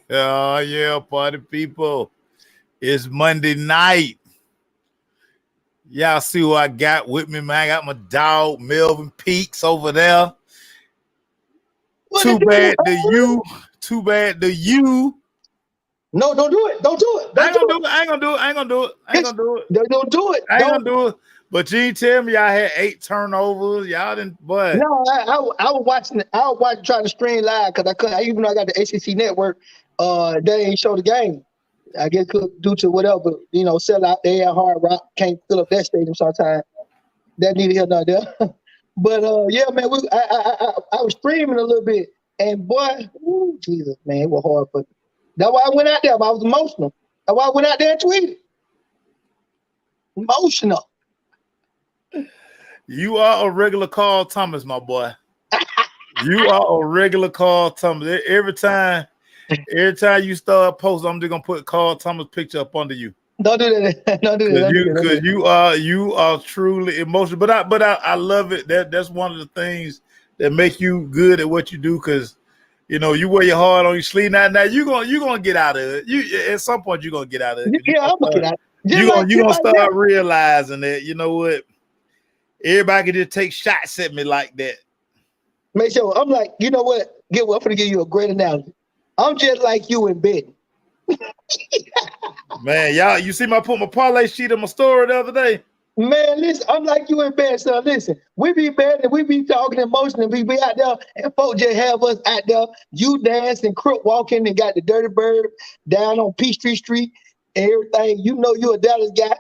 Oh, yeah, party people. It's Monday night. Y'all see who I got with me, man. I got my dog, Melvin Peaks, over there. What Too it do, bad to man? you. Too bad to you. No, don't do it. Don't do it. I Don't ain't do gonna do it. I ain't gonna do it. I ain't gonna do it. I ain't it. gonna do it. Don't do it. I ain't gonna Don't. do it. But you ain't tell me y'all had 8 turnovers. Y'all didn't, boy. No, I was watching. I was watching, trying to stream live because I couldn't. Even though I got the ACC network, they ain't show the game. I guess due to whatever, sell out. They had hard rock. Can't fill up that stadium sometimes. That neither here nor there. But yeah, man, I was streaming a little bit, and boy, ooh, Jesus, man, it was hard for me. That's why I went out there. I was emotional. That's why I went out there and tweeted. Emotional. You are a regular Carl Thomas, my boy. You are a regular Carl Thomas. Every time you start posting, I'm just gonna put Carl Thomas picture up under you. Don't do that. Don't do that. Because you are truly emotional. But I love it. That's one of the things that make you good at what you do. Because you wear your heart on your sleeve. Now you gonna get out of it. You at some point you're gonna get out of it. Yeah, I'm gonna get out. You gonna start realizing that you know what. Everybody can just take shots at me like that. Make sure I'm like, you know what? I'm gonna give you a great analogy. I'm just like you in bed. Man, y'all, you see put my parlay sheet on my story the other day. Man, listen, I'm like you in bed, son. Listen, we be bad and we be talking emotional. We be out there and folks just have us out there. You dancing, crook walking, and got the dirty bird down on Peachtree Street and everything. You know you a Dallas guy.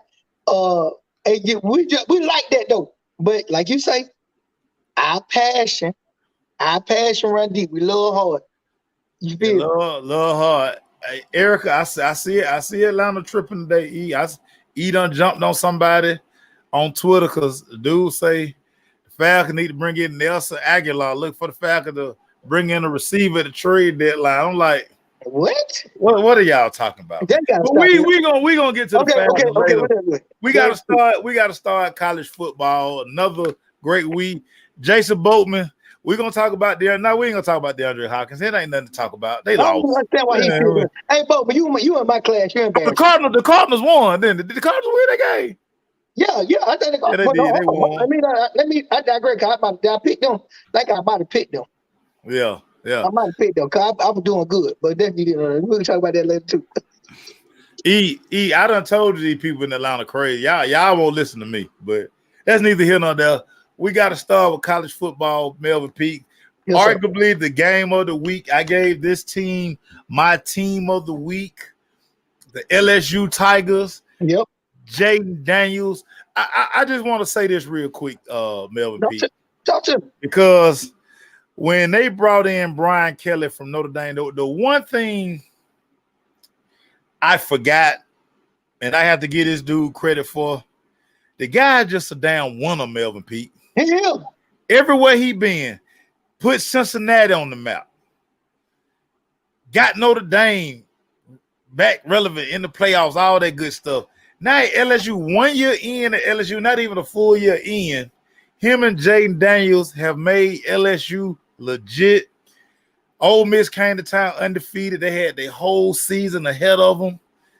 We like that though. But like you say, our passion run deep. We love hard. You feel love hard. Hey, Erica, I see it. I see Atlanta tripping today. E done jumped on somebody on Twitter because the dude say the Falcons need to bring in Nelson Aguilar. Look for the Falcons to bring in a receiver at the trade deadline. I'm like, what? What are y'all talking about? But we gonna get to the Falcons later. We gotta start college football. Another great week. Jason Boatman. We're gonna talk about there. No, we ain't gonna talk about DeAndre Hopkins. It ain't nothing to talk about. They lost. I don't understand why he feel good. Hey, Boatman, you in my class. You're embarrassed. The Cardinals won. Then did the Cardinals win that game? Yeah. I think they did. They won. I digress. I picked them. Like I might have picked them. Yeah. I might have picked them because I was doing good. But definitely, we'll talk about that later too. I done told you these people in Atlanta crazy. Y'all won't listen to me, but that's neither here nor there. We got to start with college football, Melvin Peak. Yes, arguably the game of the week. I gave this team my team of the week, the LSU Tigers. Yep. Jaden Daniels. I just want to say this real quick, Melvin Peak. Talk to me. Because when they brought in Brian Kelly from Notre Dame, the one thing I forgot, and I have to give this dude credit for, the guy just a damn winner, Melvin Peak. Yeah. Everywhere he been, put Cincinnati on the map. Got Notre Dame back relevant in the playoffs, all that good stuff. Now LSU 1 year in at LSU, not even a full year in, him and Jaden Daniels have made LSU legit. Ole Miss came to town undefeated. They had their whole season ahead of them.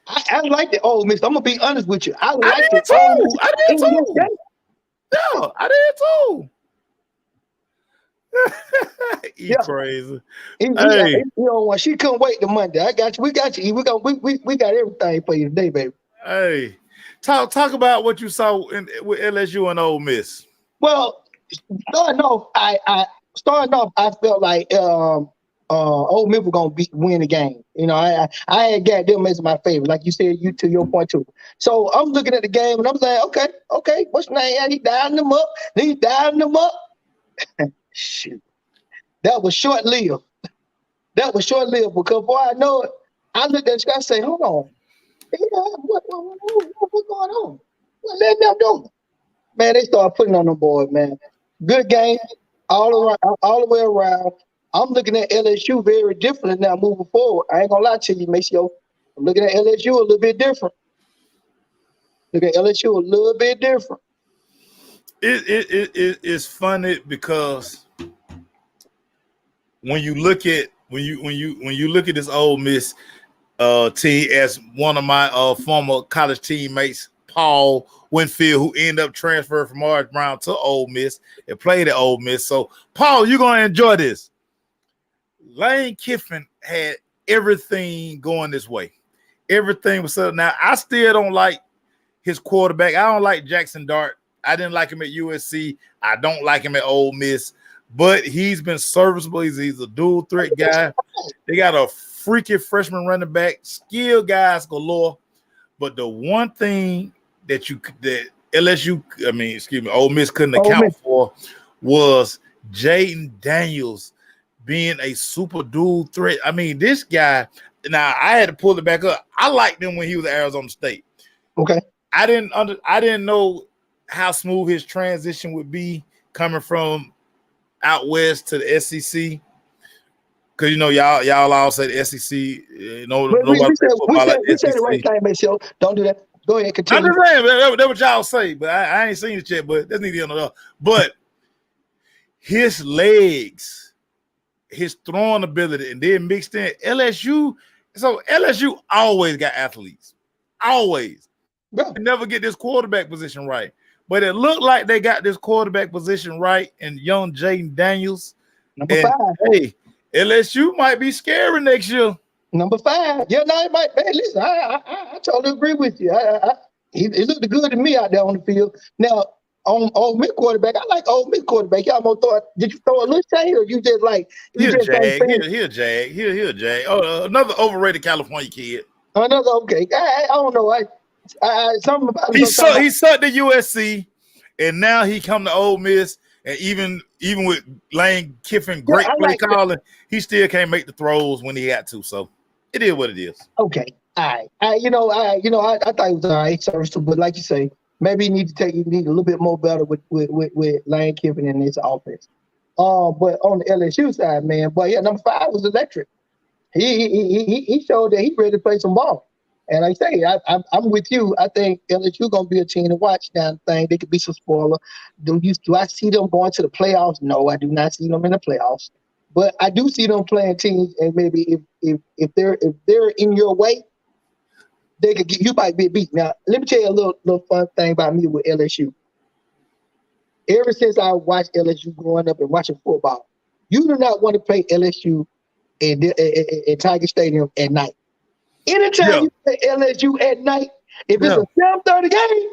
I like the Ole Miss. I'm gonna be honest with you. I did too. Yeah, I did too. Crazy. She couldn't wait the Monday. I got you. We got you. We got everything for you today, baby. Hey, talk about what you saw with LSU and Ole Miss. Well, starting off, I felt like Ole Miss was gonna win the game. I had got them as my favorite, like you said. You to your point too. So I'm looking at the game and I'm like, okay, what's the name? He dialing them up. Then he dialing them up. Shoot, that was short lived. Because boy, I know it. I looked at this guy and say, hold on. What's going on? What let them do? Man, they started putting on them boys, man. Good game all the way around. I'm looking at LSU very different now moving forward. I ain't gonna lie to you, Maceo. I'm looking at LSU a little bit different. It's funny because when you look at when you look at this Ole Miss team, as one of my former college teammates, Paul Winfield, who ended up transferring from Orange Brown to Ole Miss and played at Ole Miss. So, Paul, you're gonna enjoy this. Lane Kiffin had everything going this way. Everything was set up. Now, I still don't like his quarterback. I don't like Jackson Dart. I didn't like him at USC. I don't like him at Ole Miss. But he's been serviceable. He's a dual threat guy. They got a freaky freshman running back, skilled guys galore. But the one thing that Ole Miss couldn't account for was Jaden Daniels being a super dual threat. I mean, this guy. Now I had to pull it back up. I liked him when he was at Arizona State. Okay. I didn't know how smooth his transition would be coming from out west to the SEC. Because y'all all say the SEC. Nobody plays football like the SEC. Right time, show. Don't do that. Go ahead, continue. I'm just saying that's what y'all say, but I ain't seen it yet. But that's neither here nor there. But his legs, his throwing ability, and then mixed in LSU. So LSU always got athletes, always. Yeah. They never get this quarterback position right, but it looked like they got this quarterback position right. And young Jaden Daniels, number 5. Hey, LSU might be scary next year. Number 5. Yeah, no, it might. Man, listen, I totally agree with you. It looked good to me out there on the field. Now, on Ole Miss quarterback, I like Ole Miss quarterback. Y'all almost thought, did you throw a little shade or you just like He'll jag. Another overrated California kid. Another okay. I don't know. Something about he sucked at USC, and now he come to Ole Miss, and even with Lane Kiffin, great play calling, he still can't make the throws when he had to. So it is what it is. Okay. All right. I thought it was all right, serviceable, but like you say, maybe you need a little bit more better with Lane Kiffin in this offense. But on the LSU side, man, number 5 was electric. He showed that he's ready to play some ball. And like I say, I'm with you. I think LSU gonna be a team to watch down thing. They could be some spoiler. Do I see them going to the playoffs? No, I do not see them in the playoffs. But I do see them playing teams, and maybe if they're in your way, they could you might be beat. Now, let me tell you a little fun thing about me with LSU. Ever since I watched LSU growing up and watching football, you do not want to play LSU in Tiger Stadium at night. Anytime you play LSU at night, if it's a 7:30 game,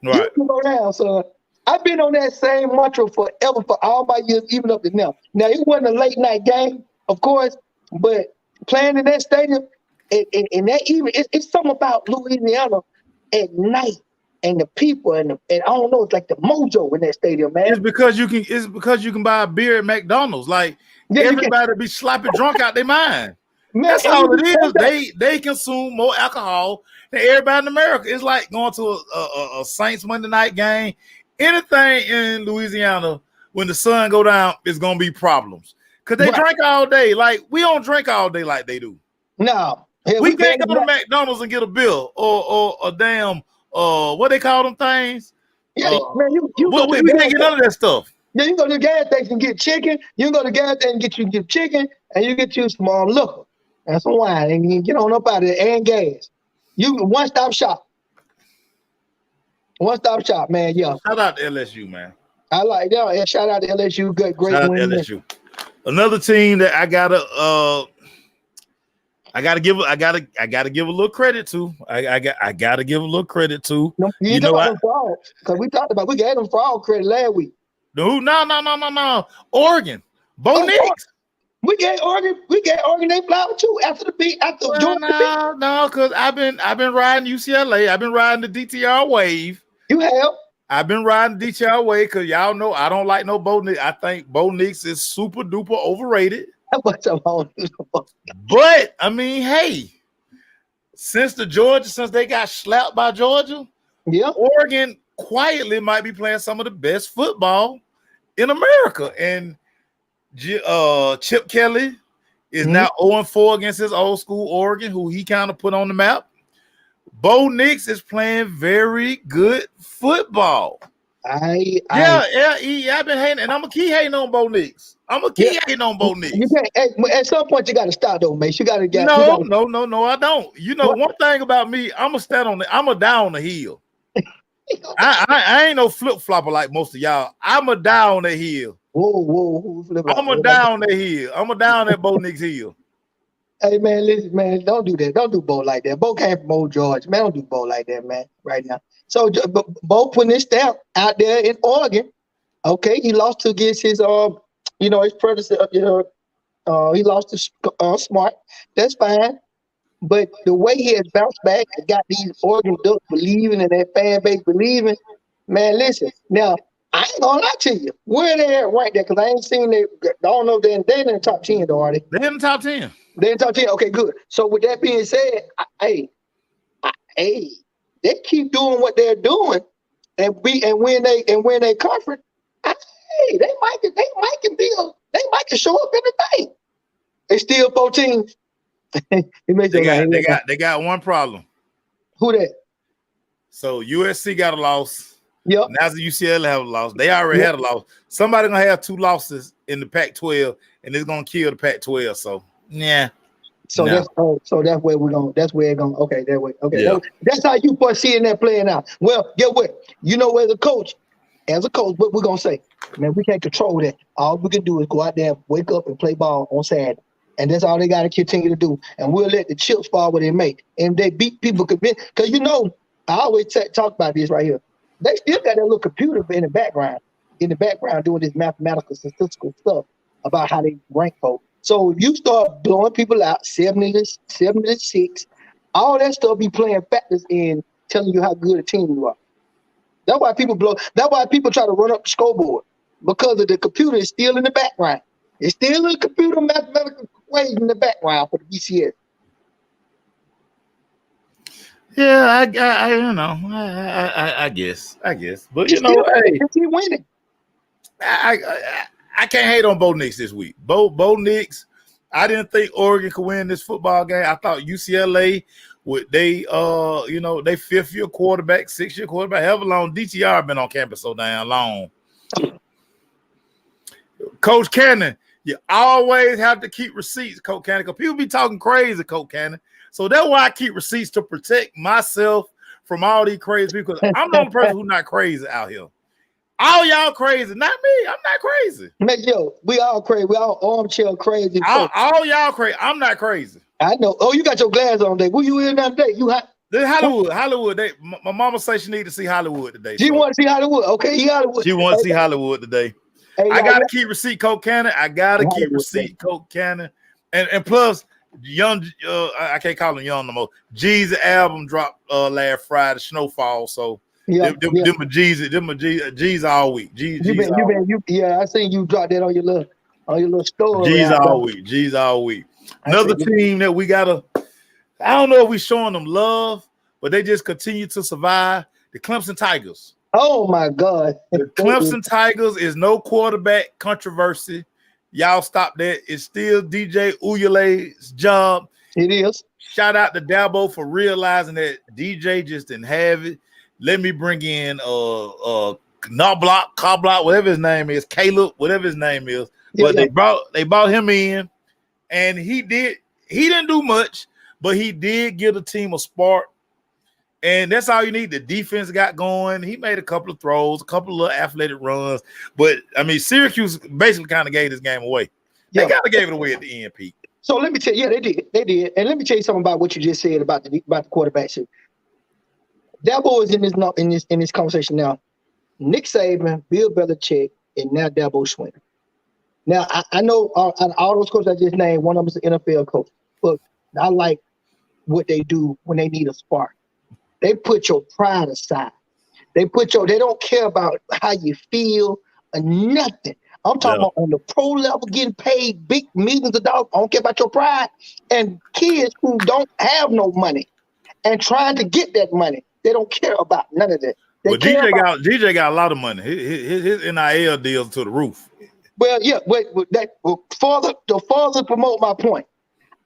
you can go down, son. I've been on that same mantra forever for all my years, even up to now. Now, it wasn't a late night game, of course, but playing in that stadium and that evening, it's something about Louisiana at night and the people and I don't know, it's like the mojo in that stadium, man. It's because you can buy a beer at McDonald's. Like everybody be sloppy drunk out their mind. Man, that's all it is. They consume more alcohol than everybody in America. It's like going to a Saints Monday night game. Anything in Louisiana, when the sun go down, it's gonna be problems. Cause they drink all day. Like we don't drink all day like they do. No. We can't go to McDonald's and get a bill or a damn what they call them things. Yeah, man, we can't get none of that stuff. Yeah, you go to the gas station and get chicken. You go to the gas station and get chicken, and you get you some liquor and some wine, and you get on up out of there and gas. You one-stop shop. One-stop shop, man. Yeah. Shout out to LSU, man. I like that. Yeah, shout out to LSU. Great win. LSU. Another team that I gotta give a little credit to. I gotta give a little credit to. You know what? Because we gave them fraud credit last week. No. Oregon. Bo Nix. We gave Oregon they flower too after the beat. No, because I've been riding UCLA. I've been riding the DTR wave. You have. I've been riding DTR wave because y'all know I don't like no Bo Nix. I think Bo Nix is super duper overrated. But I mean, hey, since they got slapped by Georgia, Oregon quietly might be playing some of the best football in America. And Chip Kelly is now 0-4 against his old school Oregon, who he kind of put on the map. Bo Nix is playing very good football. I've been hating, and I'm gonna keep hating on Bo Nix. I'm gonna keep hating on Bo Nix. You can't. At some point, you got to stop though, man. You got to get. No, I don't. You know, one thing about me, I'm gonna stand on I'm gonna die on the hill. I ain't no flip flopper like most of y'all. I'm gonna die on the hill. Whoa. I'm gonna die on the hill. I'm gonna die on that Bo Nix hill. Hey man, listen, man, don't do that. Don't do Bo like that. Bo came from Old George, man. Don't do Bo like that, man. Right now. So, but Bo putting his stamp out there in Oregon. Okay, he lost to against his his predecessor. He lost to Smart. That's fine. But the way he has bounced back and got these Oregon Ducks believing and that fan base believing, man. Listen, now I ain't gonna lie to you. Where they at right there? Because I ain't seen they. I don't know. They're in the top 10 though, are they? They're in the top 10. They're in the top 10. Okay, good. So with that being said, they keep doing what they're doing, and when they conference, they might can show up in the thing. They still 14. They got one problem. Who that? So USC got a loss. Yep. Now the UCLA have a loss. They already had a loss. Somebody gonna have 2 losses in the Pac-12, and it's gonna kill the Pac-12. So yeah. So that's where we're going. That's where it's going. Okay, that way. Okay, yeah. That's how you foreseeing that playing out. Well, get what? You know, as a coach, what we're gonna say, man, we can't control that. All we can do is go out there, wake up, and play ball on Saturday. And that's all they got to continue to do. And we'll let the chips fall where they may. And they beat people, because I always talk about this right here. They still got that little computer in the background doing this mathematical, statistical stuff about how they rank folks. So if you start blowing people out 70 to 6, all that stuff be playing factors in telling you how good a team you are. That's why people try to run up the scoreboard, because of the computer is still in the background. It's still a computer mathematical equation in the background for the BCS. Yeah, I guess, but keep winning. I can't hate on Bo Nix this week. Bo Nix, I didn't think Oregon could win this football game. I thought UCLA with they 5th-year quarterback, 6th-year quarterback, however long DTR been on campus so damn long. Coach Cannon, you always have to keep receipts, Coach Cannon, because people be talking crazy, Coach Cannon. So that's why I keep receipts, to protect myself from all these crazy people. I'm the only person who's not crazy out here. All y'all crazy, not me. I'm not crazy. Man, we all crazy. We all armchair crazy. All y'all crazy. I'm not crazy. I know. Oh, you got your glasses on today. Who you in that day? You hot? This Hollywood. My mama says she need to see Hollywood today. She want to see Hollywood. Okay, Hollywood. She want to see Hollywood today. Hey, I gotta keep receipt, Coach Cannon. And plus, young. I can't call him young no more. Jeezy album dropped last Friday, Snowfall. So. Yeah, them are G's all week. I seen you drop that on your little story. G's all week. Another team that we gotta. I don't know if we showing them love, but they just continue to survive. The Clemson Tigers. Oh my God! The Clemson Tigers is no quarterback controversy. Y'all stop that. It's still DJ Uyele's job. It is. Shout out to Dabo for realizing that DJ just didn't have it. Let me bring in Coblock, whatever his name is, Caleb, whatever his name is. But they brought him in, and he didn't do much, but he did give the team a spark. And that's all you need. The defense got going. He made a couple of throws, a couple of little athletic runs. But I mean, Syracuse basically kind of gave this game away. They kind of gave it away at the end, Pete. So let me tell you, they did. And let me tell you something about what you just said about the quarterback shit. Dabo is in this conversation now. Nick Saban, Bill Belichick, and now Dabo Schwinner. Now I know all those coaches I just named, one of them is an NFL coach, but I like what they do when they need a spark. They put your pride aside. They don't care about how you feel or nothing. I'm talking about on the pro level, getting paid big millions of dollars. I don't care about your pride. And kids who don't have no money and trying to get that money. They don't care about none of that. DJ got a lot of money. His NIL deals to the roof. Well, yeah, to further promote my point,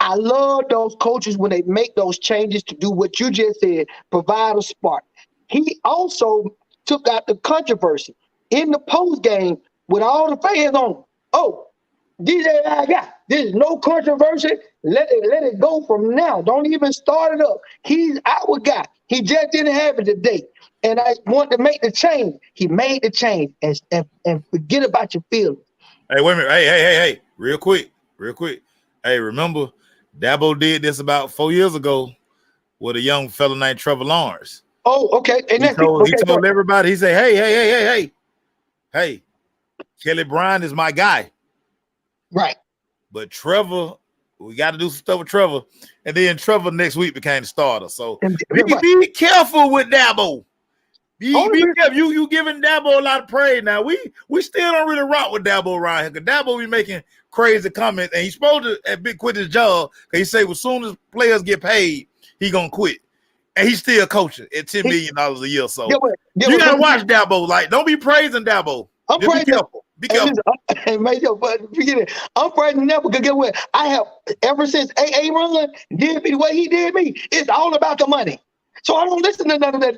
I love those coaches when they make those changes to do what you just said, provide a spark. He also took out the controversy in the post game with all the fans on. Oh, DJ I got. There's no controversy. Let it go from now. Don't even start it up. He's our guy. He just didn't have it today. And I want to make the change. He made the change and forget about your feelings. Hey, wait a minute. Hey. Real quick. Hey, remember, Dabo did this about 4 years ago with a young fella named Trevor Lawrence. Oh, okay. And he told everybody, he said, hey, Kelly Bryant is my guy. Right. But Trevor, we got to do some stuff with Trevor. And then Trevor next week became the starter. So be careful with Dabo. Be careful. You giving Dabo a lot of praise now. We still don't really rock with Dabo around here because Dabo be making crazy comments, and he's supposed to quit his job because he say as soon as players get paid, he gonna quit. And he's still coaching at $10 million a year. So you gotta watch Dabo. Like, don't be praising Dabo. I'm praising. Be careful. Be careful. I'm praising Dabo because get what? I have ever since AA Run did me the way he did me. It's all about the money. So I don't listen to none of that.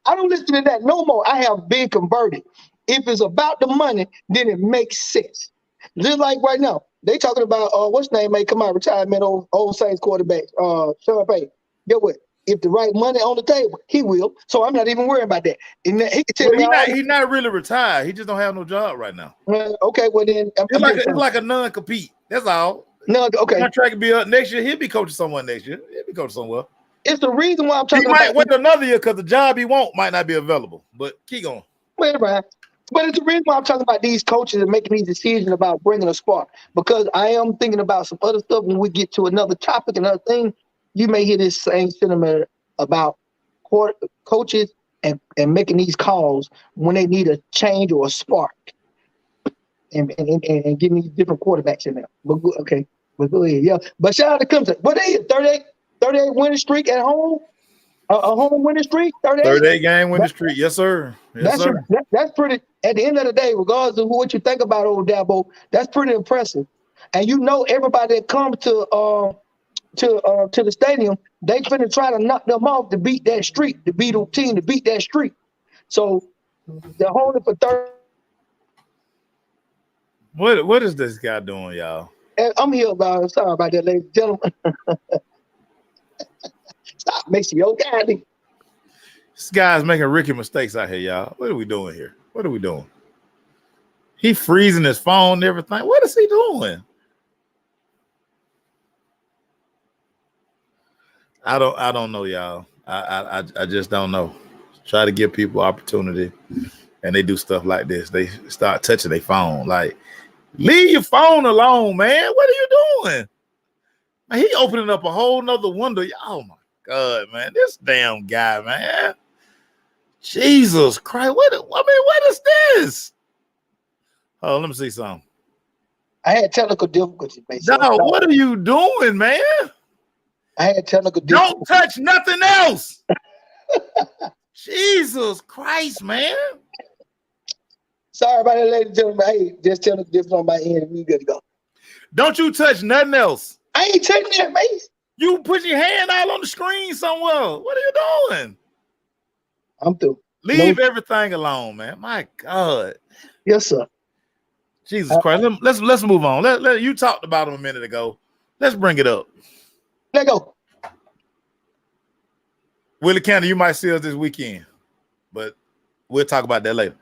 I don't listen to that no more. I have been converted. If it's about the money, then it makes sense. Just like right now, they talking about what's his name may come out retirement old Saints quarterback, Sean Payton. Get what? If the right money on the table, he will. So I'm not even worried about that. And he can tell me he's not really retired. He just don't have no job right now. Okay, well then it's like a non-compete. That's all. No, okay. Contract will be up next year. He'll be coaching someone next year. He'll be coaching somewhere. It's the reason why I'm talking about. He might wait another year because the job he want might not be available. But keep going. Wait, right. But it's the reason why I'm talking about these coaches and making these decisions about bringing a spark. Because I am thinking about some other stuff when we get to another topic, another thing. You may hear this same sentiment about coaches and making these calls when they need a change or a spark, and getting these different quarterbacks in there. But okay, but go ahead, yeah. But shout out to Clemson. What they 38 winning streak at home, a home winning streak, 38 game winning streak. Yes, sir. Yes, sir. That's pretty. At the end of the day, regardless of what you think about old Dabo, that's pretty impressive. And you know, everybody that comes to the stadium, they finna try to knock them off to beat that streak, to beat a team, to beat that streak. So they're holding for 30. What is this guy doing, y'all? And I'm here about. Sorry about that, ladies and gentlemen. Stop mixing your guy. This guy's making rookie mistakes out here, y'all. What are we doing here? What are we doing? He freezing his phone and everything. What is he doing? I don't know, y'all. I just don't know. Try to give people opportunity, and they do stuff like this. They start touching their phone. Like, leave your phone alone, man. What are you doing? Man, he opening up a whole nother window. Oh my God, man. This damn guy, man. Jesus Christ. What is this? Oh, let me see something. I had technical difficulties, man. Dog, what are you doing, man? I had technical difficulties. Don't touch nothing else. Jesus Christ, man. Sorry about that, ladies and gentlemen. Hey, just technical difficulties on my end, and we good to go. Don't you touch nothing else. I ain't touching that, man. You put your hand all on the screen somewhere. What are you doing? I'm through. Leave everything alone, man. My God. Yes, sir. Jesus Christ. Let's move on. Let you talked about him a minute ago. Let's bring it up. Let go. Willie Cannon, you might see us this weekend, but we'll talk about that later.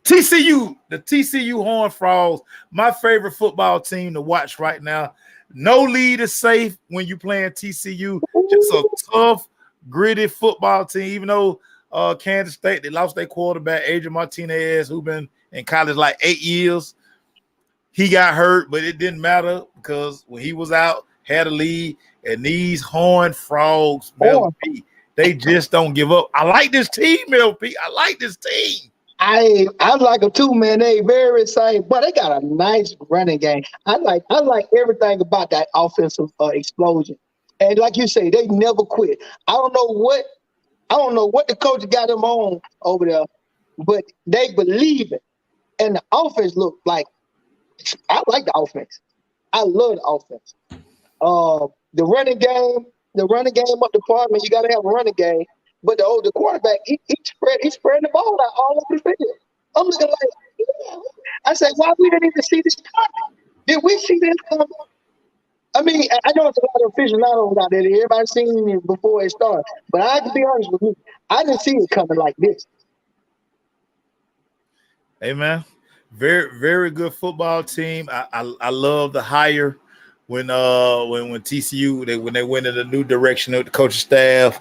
TCU, the TCU Horned Frogs, my favorite football team to watch right now. No lead is safe when you're playing TCU. Just a tough, gritty football team. Even though Kansas State, they lost their quarterback, Adrian Martinez, who's been in college like 8 years. He got hurt, but it didn't matter because when he was out, had a lead. And these Horned Frogs, Mel P, they just don't give up. I like this team, Mel P. I like this team. I like them too, man. They very exciting, but they got a nice running game. I like everything about that offensive explosion. And like you say, they never quit. I don't know what the coach got them on over there, but they believe it. And the offense look like I like the offense. I love the offense. The running game up department, you got to have a running game. But the quarterback, he spread the ball out all over the field. I'm looking like, yeah. I said, why we didn't even see this coming? Did we see this coming? I mean, I know it's a lot of aficionados out there. Everybody's seen it before it started. But I have to be honest with you, I didn't see it coming like this. Hey, man, very, very good football team. I love the hire when TCU when they went in a new direction with the coaching staff.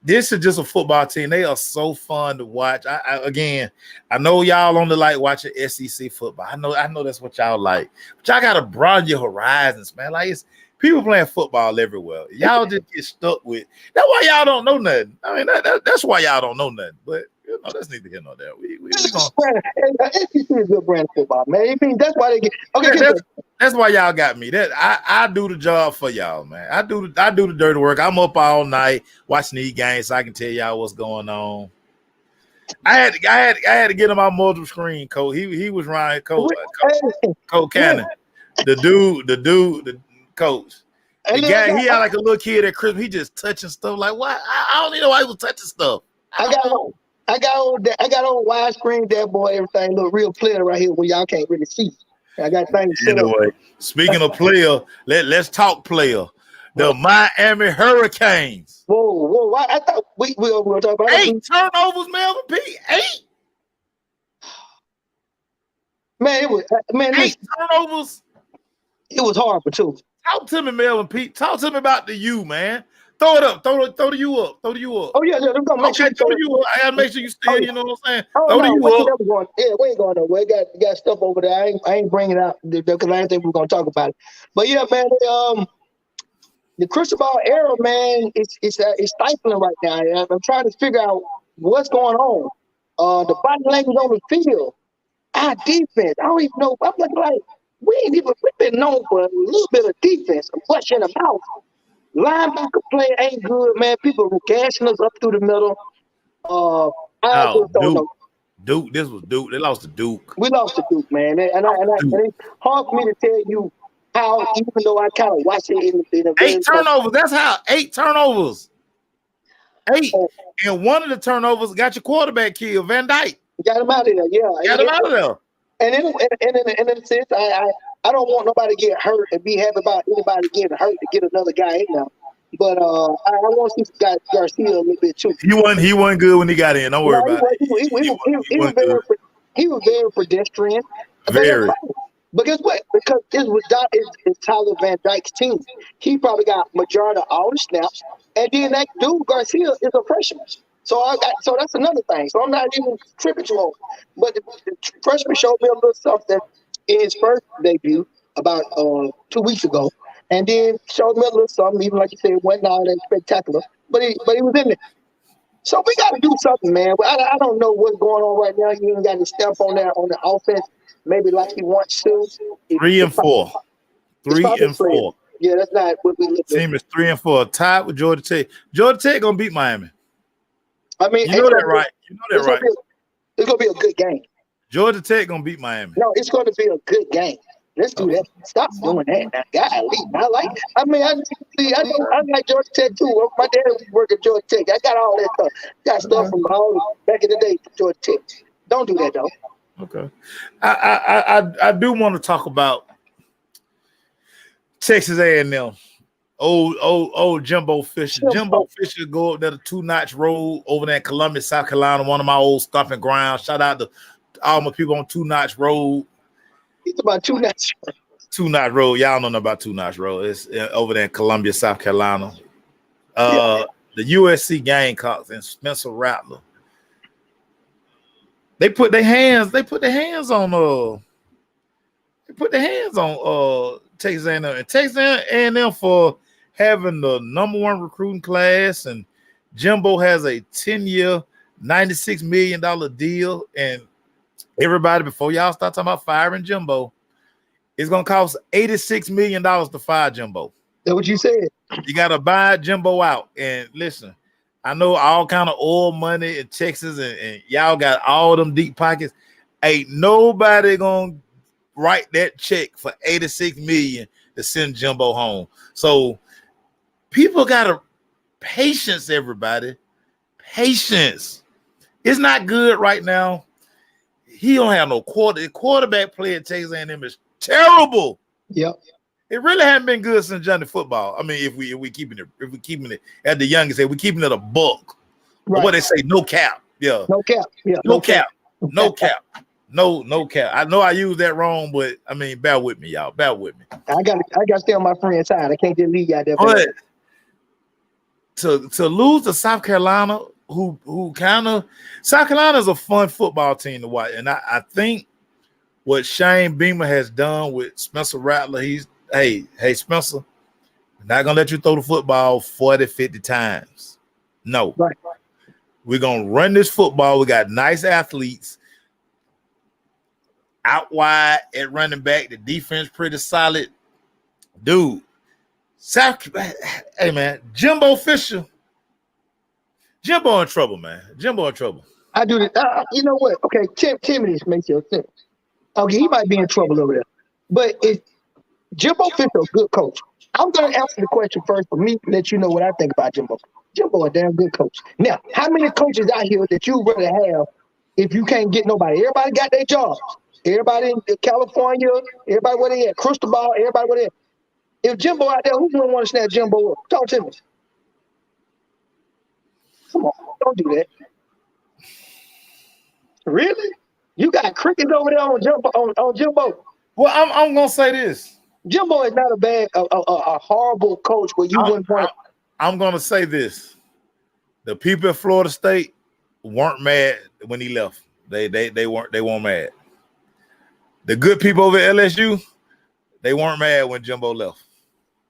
This is just a football team. They are so fun to watch. I know y'all only like watching SEC football. I know that's what y'all like. But y'all gotta broaden your horizons, man. Like, it's people playing football everywhere. Y'all just get stuck with. That's why y'all don't know nothing. I mean, that's why y'all don't know nothing. But that's neither here nor there. We gonna. SEC is a good brand of football, man. I mean, that's why they get. Okay, that's why y'all got me. That I do the job for y'all, man. I do the dirty work. I'm up all night watching these games so I can tell y'all what's going on. I had to get him on multiple screen, Cole. He was Ryan Cole Cannon. The coach. The guy, he had like a little kid at Christmas. He just touching stuff. Like, what? I don't even know why he was touching stuff. I got on widescreen, that boy, everything look real clear right here where y'all can't really see. I got things set up. Speaking of player, let's talk player. The Miami Hurricanes. Whoa! I thought we were talking about 8 turnovers, Melvin P. 8. Man, it was 8 turnovers. It was horrible too. Talk to me, Melvin P. Talk to me about the U, man. Throw it up. Throw the U up. Throw the U up. Oh yeah, I'm gonna make sure. Throw the U up. I gotta make sure you still. You know what I'm saying? Oh, throw the U up. We ain't going nowhere. Got stuff over there. I ain't bringing it out because I didn't think we were gonna talk about it. But yeah, man, the Cristobal era, man, it's stifling right now. I'm trying to figure out what's going on. The body language on the field, our defense. I don't even know. I'm looking like we've been known for a little bit of defense, a push in the mouth. Linebacker play ain't good, man. People were gashing us up through the middle. Duke. This was Duke. They lost to Duke. We lost to Duke, man. And it's hard for me to tell you how, even though I kind of watch it in a 8 turnovers. That's how 8 turnovers. 8. And one of the turnovers got your quarterback killed, Van Dyke. Got him out of there, yeah. Got him out of there. And in a sense, I don't want nobody to get hurt and be happy about anybody getting hurt to get another guy in there. But I want to see Garcia a little bit too. He wasn't good when he got in. Don't worry about it. He was very pedestrian. Very. But guess what? Because it's Tyler Van Dyke's team. He probably got majority of all the snaps. And then that dude Garcia is a freshman. So that's another thing. So I'm not even tripping too long. But the freshman showed me a little something in his first debut about 2 weeks ago. And then showed me a little something, even like you said, wasn't all that spectacular. But he was in there. So we got to do something, man. I don't know what's going on right now. He ain't got to step on that on the offense, maybe like he wants to. 3 and 4. 3 and 4. Yeah, that's not what we look at. Team is 3 and 4, tied with Georgia Tech. Georgia Tech gonna beat Miami. I mean, you know that, right? It's gonna be a good game. Georgia Tech gonna beat Miami. No, it's gonna be a good game. Let's do that. Stop doing that. Golly. I like Georgia Tech too. My dad was working at Georgia Tech. I got all that stuff. Got stuff from all back in the day from Georgia Tech. Don't do that though. Okay. I do want to talk about Texas A&M. Old Jimbo Fisher. Jimbo Fisher go up there the 2-notch road over there in Columbia, South Carolina, one of my old stomping grounds. Shout out to all my people on 2-notch road. It's about 2-notch. 2-notch road. Y'all don't know about 2-notch road. It's over there in Columbia, South Carolina. The USC Gamecocks and Spencer Rattler. They put their hands on Texas A&M. And Texas A&M for having the #1 recruiting class, and Jimbo has a 10-year, $96 million deal. And everybody, before y'all start talking about firing Jimbo, it's gonna cost $86 million to fire Jimbo. That's what you said. You gotta buy Jimbo out. And listen, I know all kind of oil money in Texas, and y'all got all them deep pockets. Ain't nobody gonna write that check for $86 million to send Jimbo home. So people gotta Patience, everybody. Patience. It's not good right now. He don't have no quarterback play at Texas A&M is terrible. Yep. It really hasn't been good since Johnny football. I mean, if we keeping it at the youngest, we keeping it a buck. Right. Or what they say, no cap. Yeah. No cap. Yeah. No cap. No cap. No cap. I know I used that wrong, but I mean, bear with me, y'all. Bear with me. I got to stay on my friend's side. I can't just leave you out there. But to lose to South Carolina, who kind of South Carolina is a fun football team to watch, and I think what Shane Beamer has done with Spencer Rattler, he's hey Spencer, we're not gonna let you throw the football 40, 50 times. No, right. We're gonna run this football. We got nice athletes out wide at running back. The defense pretty solid, dude. Hey man, Jimbo Fisher. Jimbo in trouble, man. Jimbo in trouble. I do this. You know what? Okay, Timmy, this makes your sense. Okay, he might be in trouble over there. But if Jimbo Fisher a good coach, I'm going to answer the question first for me to let you know what I think about Jimbo. Jimbo a damn good coach. Now, how many coaches out here that you rather have if you can't get nobody? Everybody got their jobs. Everybody in California, everybody where they at, Cristobal, everybody where they at. If Jimbo out there, who's going to want to snap Jimbo up? Talk to me. Come on, don't do that. Really? You got crickets over there on Jimbo? Well, I'm gonna say this. Jimbo is not a horrible coach where you wouldn't want. I'm gonna say this. The people at Florida State weren't mad when he left. They weren't mad. The good people over at LSU, they weren't mad when Jimbo left.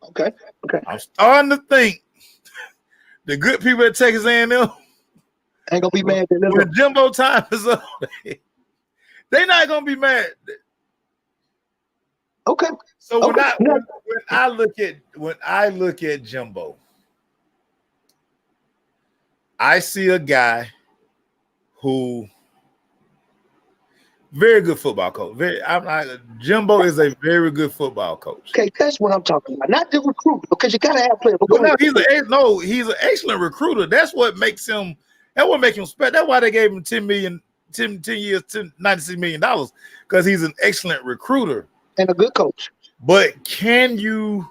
Okay. I'm starting to think the good people at Texas A&M ain't gonna be mad when Jimbo time is up. They're not gonna be mad. Okay. So when I look at Jimbo, I see a guy who very good football coach. Jimbo is a very good football coach. Okay, that's what I'm talking about. Not the recruit, because you gotta have players. He's an excellent recruiter. That's what makes him. That what makes him special. That's why they gave him 10 years, $96 million, because he's an excellent recruiter and a good coach. But can you,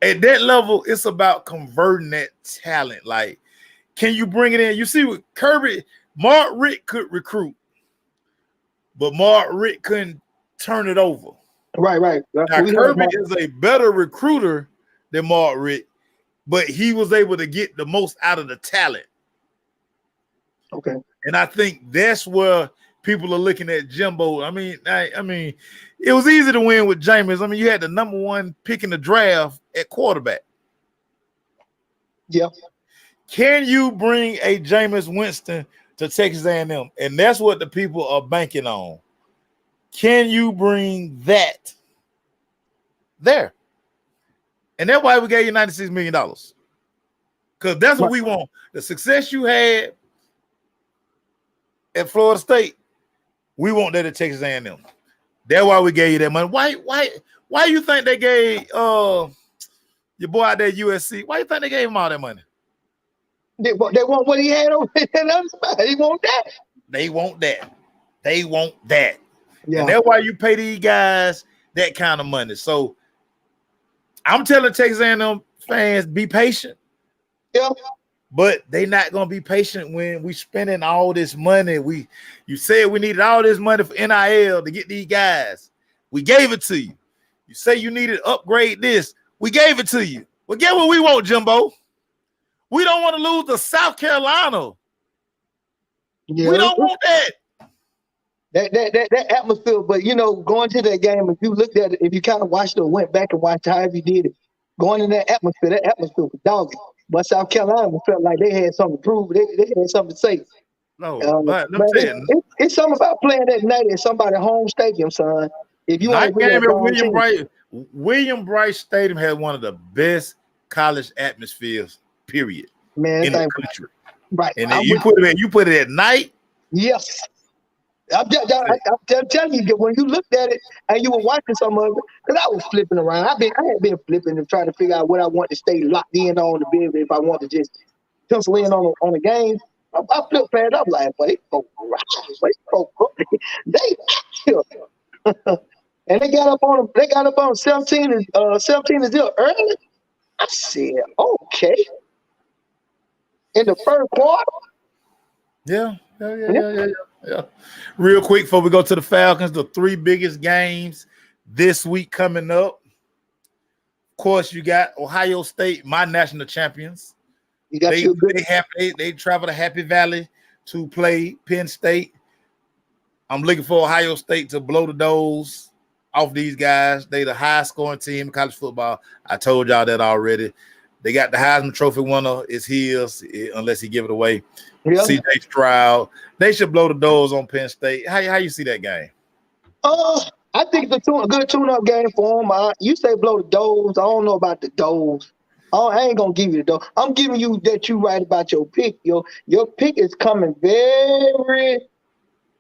at that level, it's about converting that talent. Like, can you bring it in? You see what Mark Richt could recruit, but Mark Richt couldn't turn it over. Right. Now, Kirby is a better recruiter than Mark Richt, but he was able to get the most out of the talent. Okay. And I think that's where people are looking at Jimbo. I mean, it was easy to win with Jameis. I mean, you had the number one pick in the draft at quarterback. Yeah. Can you bring a Jameis Winston to Texas A&M? And that's what the people are banking on. Can you bring that there? And that's why we gave you $96 million. Because that's what we want. The success you had at Florida State, we want that at Texas A&M. That's why we gave you that money. Why you think they gave your boy out there at USC? Why you think they gave him all that money? They want what he had over there. They want that. They want that. They want that. Yeah. And that's why you pay these guys that kind of money. So I'm telling Texas A&M fans, be patient. Yeah. But they not gonna be patient when we spending all this money. You said we needed all this money for NIL to get these guys. We gave it to you. You say you needed to upgrade this. We gave it to you. Well, get what we want, Jimbo. We don't want to lose to South Carolina. Yeah. We don't want that. That atmosphere, but going to that game, if you looked at it, if you kind of watched it or went back and watched however you did it, going in that atmosphere was doggy. But South Carolina felt like they had something to prove. They had something to say. No, but it's something about playing that night at somebody's home stadium, son. If you night game at William Bryce Stadium had one of the best college atmospheres, period, man, in the country. Right. And then you put it at night. Yes. I'm telling you, when you looked at it and you were watching some of it, because I was flipping around. I had been flipping and trying to figure out what I want to stay locked in on the bid if I want to just pencil in on a game. I flipped past up like, but they go right, but they and they got up on them. They got up on 17 and 0 early. I said, okay, in the first quarter. Yeah. Real quick before we go to the Falcons, the 3 biggest games this week coming up. Of course, you got Ohio State, my national champions. You got they travel to Happy Valley to play Penn State. I'm looking for Ohio State to blow the doors off these guys. They the highest scoring team in college football. I told y'all that already. They got the Heisman Trophy winner. It's his, unless he give it away. Yeah. C.J. Stroud. They should blow the doors on Penn State. How you see that game? I think it's a good tune-up game for them. You say blow the doors. I don't know about the doors. I ain't gonna give you the door. I'm giving you that you right about your pick. Your pick is coming very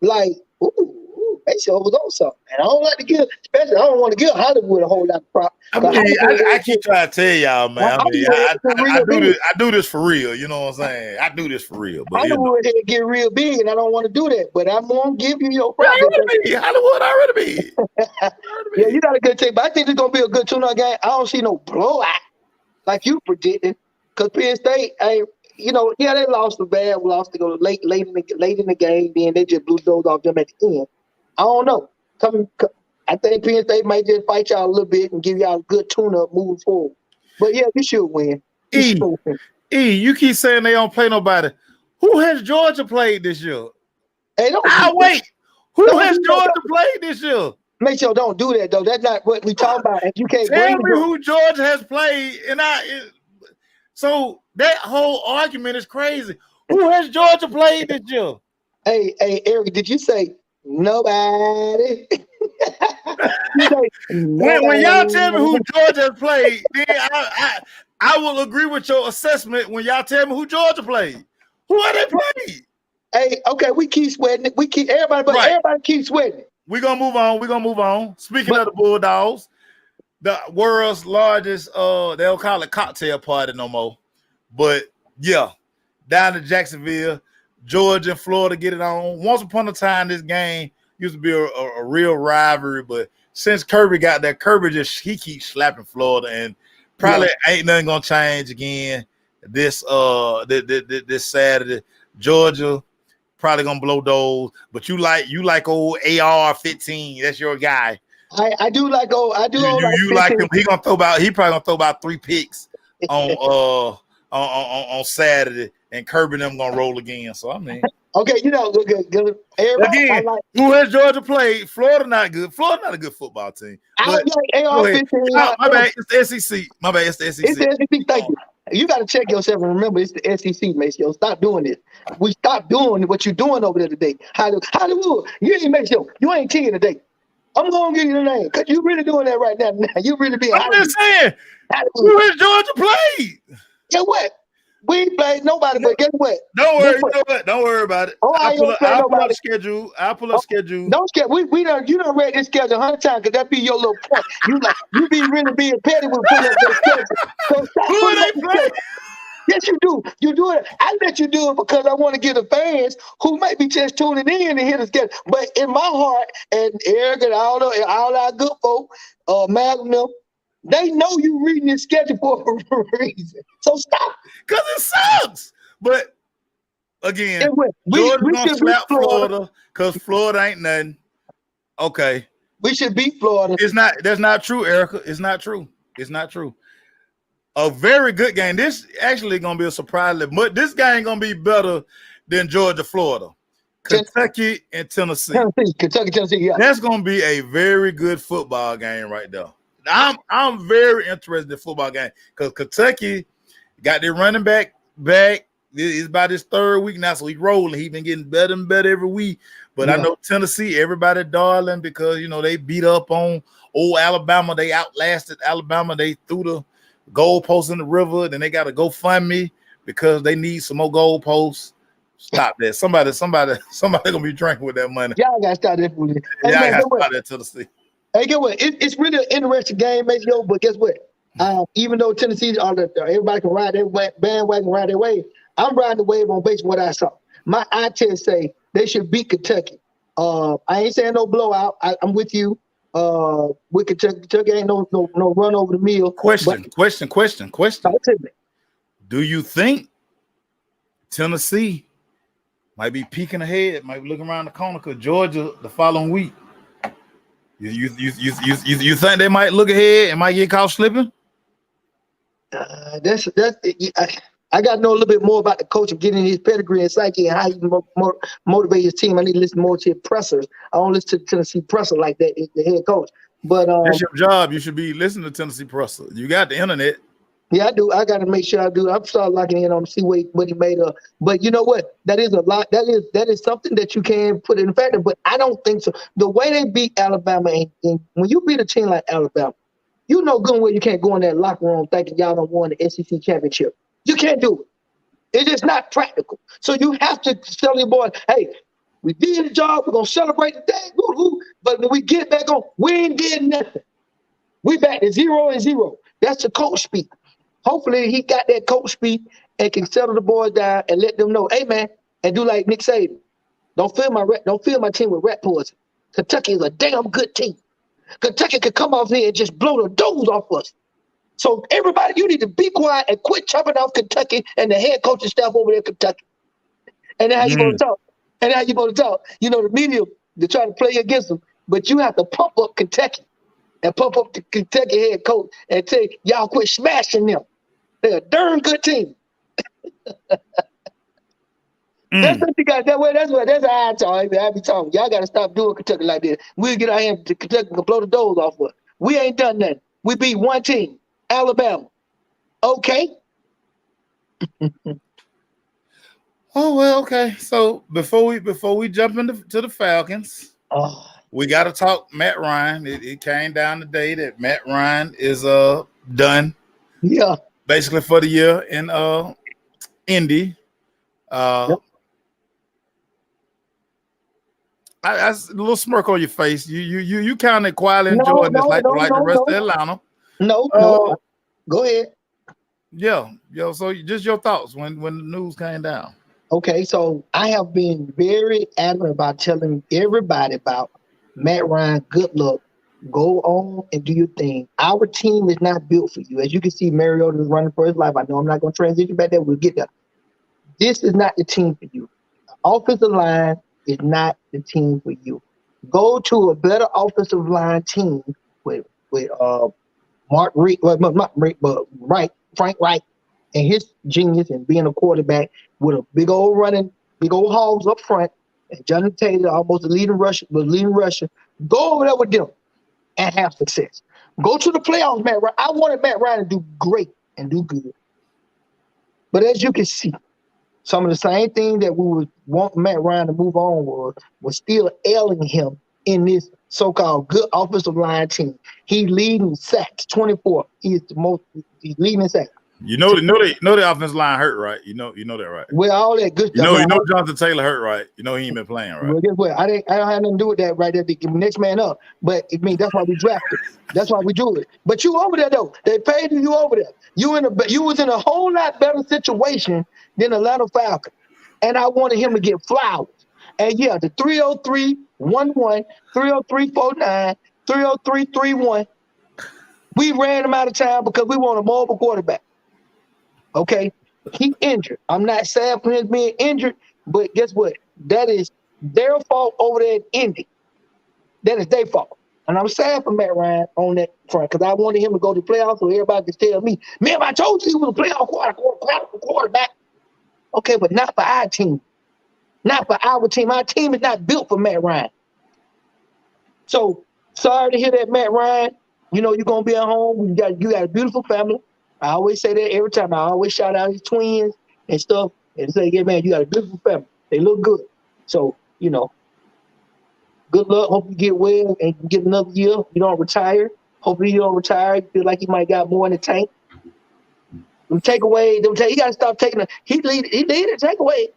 like, ooh, they should was on something. And I don't like to give, especially I don't want to give Hollywood a whole lot of prop. I keep trying to tell y'all, man. I do this for real. You know what I'm saying? I do this for real. But Hollywood get real big, and I don't want to do that. But I'm gonna give you your prop. Hollywood already big. Yeah, you got a good take, but I think it's gonna be a good tune-up game. I don't see no blowout like you predicted, because Penn State, they lost the bad, lost to go late in the game, then they just blew those off them at the end. I don't know. I think Penn State might just fight y'all a little bit and give y'all a good tune-up moving forward. But yeah, you should win. You keep saying they don't play nobody. Who has Georgia played this year? Hey, wait. Who has Georgia played this year? Make sure don't do that though. That's not what we talking about. If you can't tell me who Georgia has played, so that whole argument is crazy. Who has Georgia played this year? Hey, Eric, did you say nobody? When y'all tell me who Georgia has played, then I will agree with your assessment when y'all tell me who Georgia played. Who are they played? Hey, okay, we keep sweating it. Everybody keeps sweating it. We're gonna move on. Speaking of the Bulldogs, the world's largest they don't call it cocktail party no more. But yeah, down to Jacksonville, Georgia and Florida get it on. Once upon a time, this game used to be a real rivalry, but since Kirby got there, he keeps slapping Florida, and probably ain't nothing gonna change again. This Saturday, Georgia probably gonna blow those, but you like old AR-15. That's your guy. I do like old. I do. You like him. He probably gonna throw about 3 picks on Saturday, and Kirby and them gonna roll again. So I mean, okay, good. Again, who has Georgia played? Florida not good. Florida not a good football team. I like AR-15. My bad. It's the SEC. It's the SEC. It's the SEC. Thank you. You got to check yourself and remember it's the SEC, Maceo. Stop doing this. We stop doing what you're doing over there today. Hollywood, you ain't Maceo. You ain't King today. I'm gonna give you the name because you really doing that right now. You really be. I'm just saying. Who has Georgia played? Guess what? We ain't played nobody, but guess what? Don't worry. You know what? Don't worry about it. I'll pull up schedule. Don't scare. We done. You done read this schedule 100 times because that be your little point. You be really being petty with putting up this schedule. So stop who are they playing? Yes, you do. You do it. I let you do it because I want to give the fans who might be just tuning in and hear the schedule. But in my heart, and Eric and all our good folk, Magnum, they know you reading this schedule for a reason. So stop. Because it sucks. But again, Georgia gonna slap Florida because Florida ain't nothing. Okay. We should beat Florida. That's not true, Erica. It's not true. A very good game. This actually gonna be a surprise, but this game gonna be better than Georgia, Florida, Kentucky, and Tennessee. Kentucky, Tennessee, yeah. That's gonna be a very good football game right there. I'm very interested in the football game because Kentucky got their running back. It's about his 3rd week now, so he's rolling. He's been getting better and better every week. But I know Tennessee, everybody darling because they beat up on old Alabama. They outlasted Alabama. They threw the goalposts in the river. Then they got to go fund me because they need some more goalposts. Stop that. Somebody gonna be drinking with that money. Y'all gotta stop that foolishness. Hey, Y'all man, gotta get what? stop that Tennessee. Hey, get what? It's really an interesting game, man, yo. But guess what? Even though Tennessee, everybody can ride their bandwagon, ride their wave. I'm riding the wave on based on what I saw. My eye test say they should beat Kentucky. I ain't saying no blowout. I'm with you. With Kentucky, Kentucky ain't no run over the mill. Question. Talk to me. Do you think Tennessee might be peeking ahead, might be looking around the corner because Georgia the following week? You think they might look ahead and might get caught slipping? I got to know a little bit more about the coach and getting his pedigree and psyche and how he motivate his team. I need to listen more to his pressers. I don't listen to Tennessee presser like that, the head coach. But that's your job. You should be listening to Tennessee presser. You got the internet. Yeah, I do. I got to make sure I do. I'm starting locking in on to see what he made of. But you know what? That is a lot. That is something that you can put in factor. But I don't think so. The way they beat Alabama, and when you beat a team like Alabama, you know good and well you can't go in that locker room thinking y'all don't won the SEC championship. You can't do it. It's just not practical. So you have to tell your boys, hey, we did the job. We're gonna celebrate the day. Woo-hoo. But when we get back on, we ain't did nothing. We back to 0-0. That's the coach speak. Hopefully he got that coach speak and can settle the boys down and let them know, hey man, and do like Nick Saban. Don't fill my team with rat poison. Kentucky is a damn good team. Kentucky could come off here and just blow the doors off us. So everybody, you need to be quiet and quit chopping off Kentucky and the head coaching staff over there in Kentucky. And that's how you supposed to talk. And how you supposed to talk. You know, the media, they try to play against them, but you have to pump up Kentucky and pump up the Kentucky head coach and tell y'all quit smashing them. They're a darn good team. That's what you got. That's how I talk. I be talking. Y'all got to stop doing Kentucky like this. We'll get our hands to Kentucky and blow the doors off of us. We ain't done nothing. We beat one team, Alabama. Okay. Oh well, okay. So before we jump into the Falcons, we got to talk Matt Ryan. It came down today that Matt Ryan is done. Yeah. Basically for the year in Indy. Yep. I a little smirk on your face. You kind of quietly enjoying this like the rest of Atlanta. No. Go ahead. Yeah. So just your thoughts when the news came down. Okay, so I have been very adamant about telling everybody about Matt Ryan. Good luck. Go on and do your thing. Our team is not built for you. As you can see, Mariota is running for his life. I know I'm not going to transition back there. We'll get there. This is not the team for you. The offensive line is not the team for you. Go to a better offensive line team with Frank Wright, and his genius and being a quarterback with a big old hogs up front, and Jonathan Taylor almost the leading rusher. Go over there with them and have success. Go to the playoffs, Matt Ryan. I wanted Matt Ryan to do great and do good. But as you can see, some of the same thing that we would want Matt Ryan to move on was still ailing him in this so-called good offensive line team. He's leading sacks, 24. He's leading sacks. You know the offensive line hurt, right? You know that, right? Well, all that good stuff. You know Jonathan Taylor hurt, right? You know he ain't been playing, right? Well, guess what? I don't have nothing to do with that right there. The next man up. But I mean, that's why we drafted. That's why we do it. But you over there though. They paid you over there. You was in a whole lot better situation than Atlanta Falcons. And I wanted him to get flowers. And yeah, the 303-11, 303-49, 303-31. We ran him out of town because we want a mobile quarterback. Okay, he injured. I'm not sad for him being injured, but guess what? That is their fault over there in Indy. That is their fault. And I'm sad for Matt Ryan on that front because I wanted him to go to the playoffs so everybody could tell me, man, I told you he was a playoff quarterback. Okay, but not for our team. Not for our team. Our team is not built for Matt Ryan. So sorry to hear that, Matt Ryan. You know you're gonna be at home. You got a beautiful family. I always say that every time. I always shout out his twins and stuff and say, yeah, man, you got a beautiful family. They look good. So, you know, good luck. Hope you get well and get another year. You don't retire. Hopefully you don't retire. You feel like you might got more in the tank. You got to stop taking he lead a takeaway.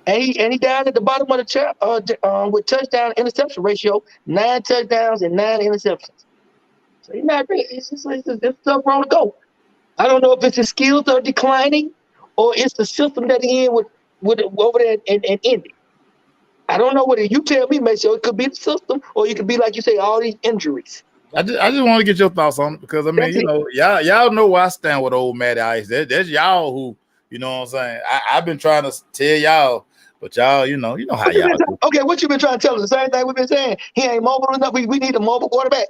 And he down at the bottom of the chart with touchdown interception ratio, 9 touchdowns and 9 interceptions. So he's not really. It's tough road to go. I don't know if it's his skills are declining or it's the system that he in with over there and Indy. I don't know what you tell me, Mason. It could be the system, or it could be like you say, all these injuries. I just want to get your thoughts on it because I mean, That's you it. know, y'all know where I stand with old Matty Ice. That's y'all who, you know what I'm saying. I've been trying to tell y'all, but y'all, you know how y'all do. Okay, what you been trying to tell us? The same thing we've been saying. He ain't mobile enough. We need a mobile quarterback.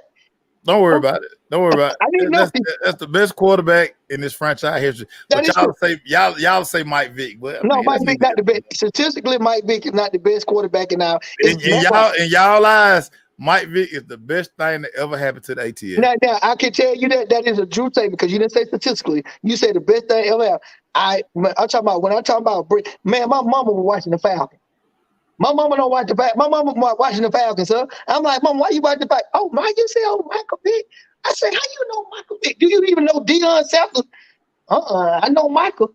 Don't worry about it. Don't worry about I need it. nothing. That's the best quarterback in this franchise history. That But is true. y'all say Mike Vick. But I No, mean, Mike Vick not the best. Statistically, Mike Vick is not the best quarterback in our. in y'all eyes, Mike Vick is the best thing that ever happened to the ATL. Now, I can tell you that is a true statement because you didn't say statistically. You said the best thing ever happened. I'm talking about man, my mama was watching the Falcons. My mama don't watch the Falcons. My mama was watching the Falcons, huh? I'm like, Mom, why you watching the Falcons? Oh, Mike, you say, oh, Michael Vick. I said, how you know Michael Vick? Do you even know Deion Sanders? I know Michael.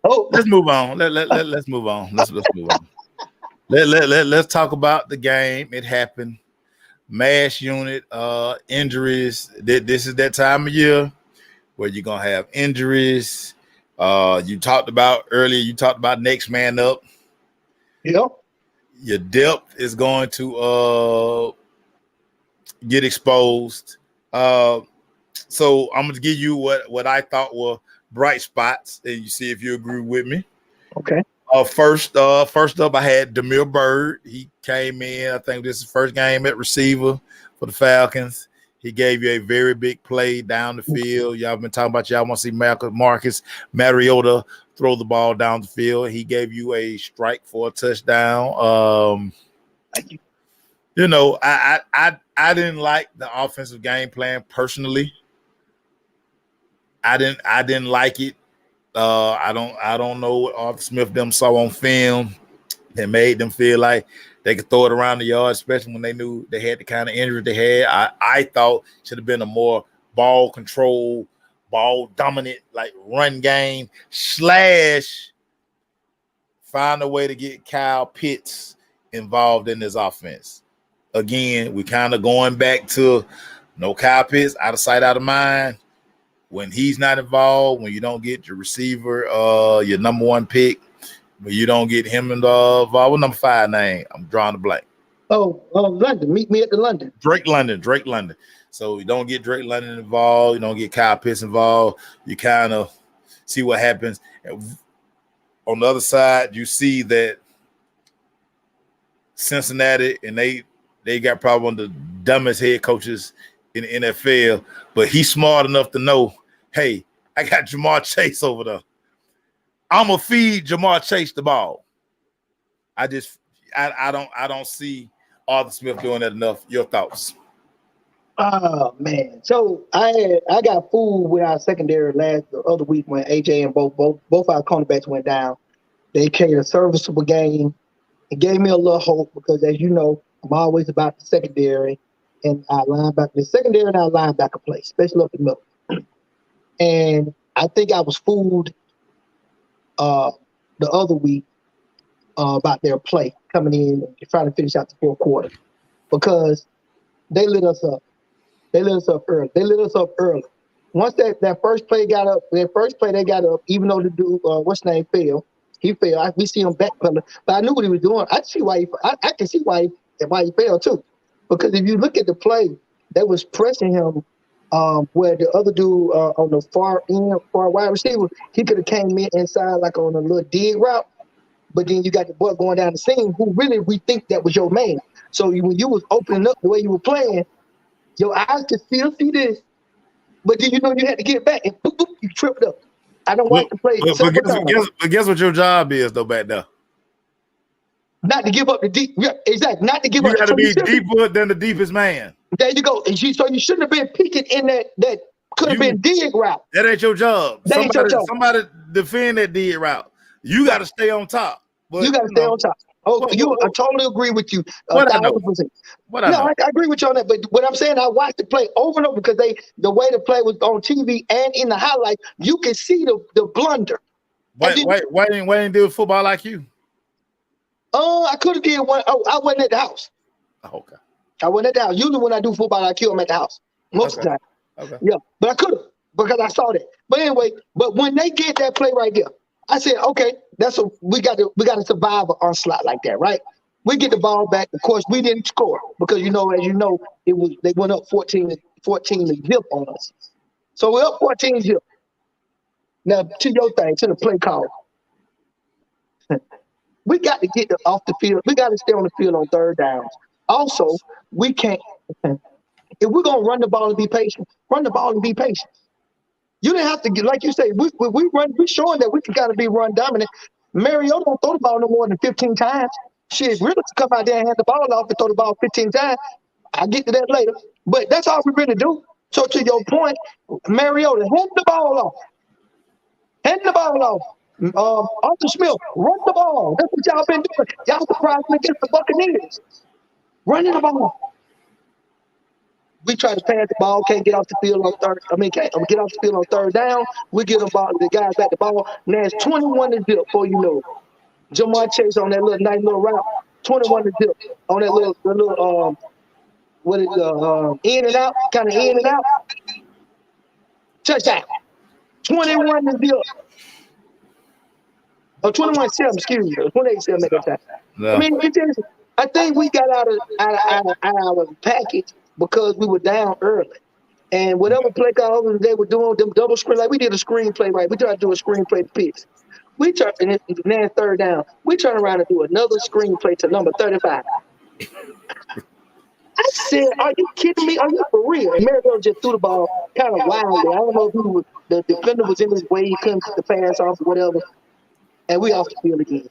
Oh, Let's move on. Let's move on. Let's move on. Let's talk about the game. It happened. Mass unit, injuries. This is that time of year where you're gonna have injuries. You talked about next man up. yeah. Your depth is going to get exposed. So I'm gonna give you what I thought were bright spots, and you see if you agree with me. Okay. First up, I had Demir Bird. He came in. I think this is his first game at receiver for the Falcons. He gave you a very big play down the field. Y'all been talking about y'all want to see Marcus Mariota throw the ball down the field. He gave you a strike for a touchdown. Thank you. You know, I didn't like the offensive game plan personally. I didn't like it. I don't know what Arthur Smith them saw on film that made them feel like they could throw it around the yard, especially when they knew they had the kind of injury they had. I thought should have been a more ball control, ball dominant, like run game / find a way to get Kyle Pitts involved in this offense. Again, we kind of going back to no Kyle Pitts, out of sight, out of mind. When he's not involved, when you don't get your receiver, your number one pick, when you don't get him involved, what number 5 name? I'm drawing a blank. Oh, London. Meet me at the London. Drake London. So you don't get Drake London involved. You don't get Kyle Pitts involved. You kind of see what happens. On the other side, you see that Cincinnati, and they got probably one of the dumbest head coaches in the NFL, but he's smart enough to know, hey, I got Jamar Chase over there. I'm gonna feed Jamar Chase the ball. I don't see Arthur Smith doing that enough. Your thoughts? Oh man. So I got fooled with our secondary the other week when AJ and both our cornerbacks went down. They played a serviceable game. It gave me a little hope because, as you know, I'm always about the secondary and our linebacker, the secondary and our linebacker play, especially up the middle. And I think I was fooled the other week about their play coming in and trying to finish out the fourth quarter because they lit us up. They lit us up early. Once that first play got up, they got up, even though the dude, what's his name, fell. He fell. We see him backpedaling, but I knew what he was doing. I see why I can see why he fell too, because if you look at the play, they was pressing him where the other dude on the far wide receiver, he could have came in inside like on a little dig route, but then you got the boy going down the seam who really we think that was your man. So when you was opening up the way you were playing, your eyes could still see this, but then you know you had to get back and boop, boop, you tripped up. I don't watch the play. But guess what your job is though back there? Not to give up the deep. Yeah, exactly. Not to give up. You got to be deeper than the deepest man. There you go. And so you shouldn't have been peeking in that could have been dig route. That ain't your job. Somebody defend that dig route. You got to stay on top. But, you got to stay on top. Oh, I totally agree with you. I agree with you on that. But what I'm saying, I watched the play over and over because the way the play was on TV and in the highlight, you can see the blunder. Why didn't do football like you? I could have did one. I wasn't at the house. Okay. I wasn't at the house. Usually when I do football, I kill them at the house. Most of the time. Okay. Yeah, but I could have because I saw that. But anyway, but when they get that play right there, I said, okay, we got to survive an onslaught like that, right? We get the ball back. Of course, we didn't score because as you know, they went up 14 to zip on us. So we're up 14 zip. Now to your thing, to the play call. We got to get off the field. We got to stay on the field on third downs. Also, we can't. If we're gonna run the ball and be patient, run the ball and be patient. You didn't have to get, like you say, we run. We're showing that we can kind of be run dominant. Mariota don't throw the ball no more than 15 times. Shit, really come out there and hand the ball off and throw the ball 15 times. I'll get to that later. But that's all we really do. So to your point, Mariota, hand the ball off. Hand the ball off. Arthur Smith, run the ball. That's what y'all been doing. Y'all surprised me against the Buccaneers. Running the ball. We try to pass the ball, can't get off the field on third. Can't get off the field on third down. We get the guys back the ball. Now it's 21 to zip before you know it. Jamar Chase on that nice little route. 21 to zip on that little in and out, kind of in and out. Touchdown. 21 to zip. Or 21-7, excuse me. 28-7 at that time. No. I think we got out of our package because we were down early. And whatever play calls they were doing, them double screen, like we did a screenplay, right? We tried to do a screenplay to picks. We turned, and then third down, we turn around and do another screenplay to number 35. I said, are you kidding me? Are you for real? And Mariota just threw the ball kind of wildly. I don't know if the defender was in his way, he couldn't get the pass off or whatever. And we off the field again.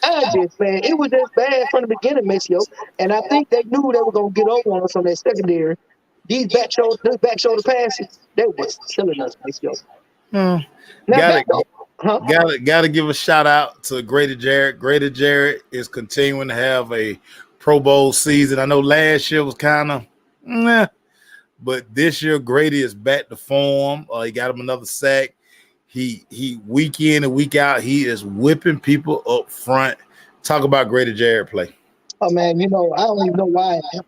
Man, it was just bad from the beginning, Maceo. And I think they knew they were going to get over on us on that secondary. These back shoulder passes, they was killing us, Maceo. Gotta give a shout out to Grady Jarrett. Grady Jarrett is continuing to have a Pro Bowl season. I know last year was kind of but this year Grady is back to form. He got him another sack. He week in and week out, he is whipping people up front. Talk about Grady Jarrett play. Oh man, I don't even know why I've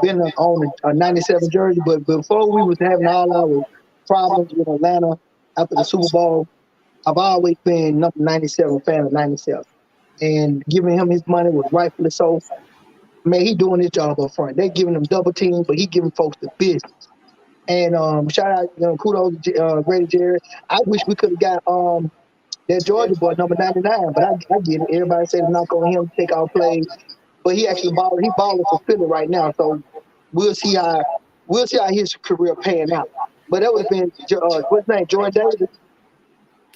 been on a 97 jersey, but before we was having all our problems with Atlanta after the Super Bowl, I've always been number 97 fan of 97. And giving him his money was rightfully so. Man, he doing his job up front. They giving him double teams, but he giving folks the business. And shout out, kudos to Grady Jarrett. I wish we could have got that Georgia boy, number 99, but I get it. Everybody said knock on him, take our plays. But he actually balling. He balling for Philly right now. So we'll see how his career pan out. But that would have been what's his name, Jordan Davis.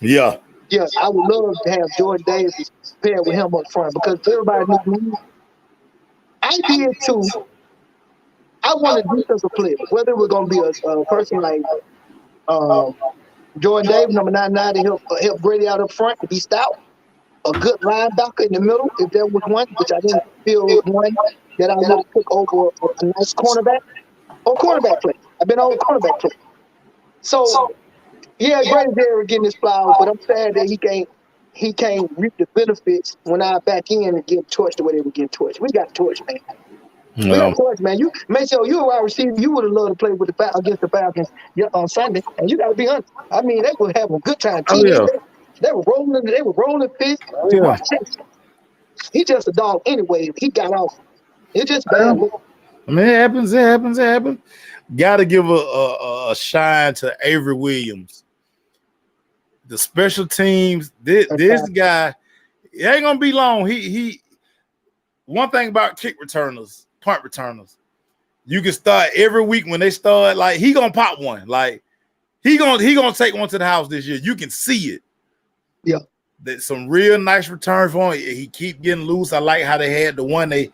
Yeah. Yeah, I would love to have Jordan Davis paired with him up front because everybody knew me. I did too. I wanted to do such a player, whether it was going to be a person like Jordan Davis, number 99, to help Brady out up front to be stout. A good linebacker in the middle, if there was one, which I didn't feel was one that I would have took over a nice cornerback or quarterback play. I've been on cornerback play. So, yeah, Brady Jarrett getting his flowers, but I'm sad that he can't reap the benefits when I back in and get torched the way they were getting torched. We got torched, man. No. We got torched, man. You a wide receiver. You would have loved to play against the Falcons on Sunday, and you got to be honest. I mean, they would have a good time. Oh, yeah. They were rolling fists. Yeah. He's just a dog anyway. He got off. It's just bad. I mean, it happens. Got to give a shine to Avery Williams. The special teams, this guy, it ain't gonna be long. He one thing about kick returners, punt returners, you can start every week when they start, like he gonna pop one. Like he gonna take one to the house this year. You can see it. Yeah. That's some real nice return for him. He keep getting loose. I like how they had the one they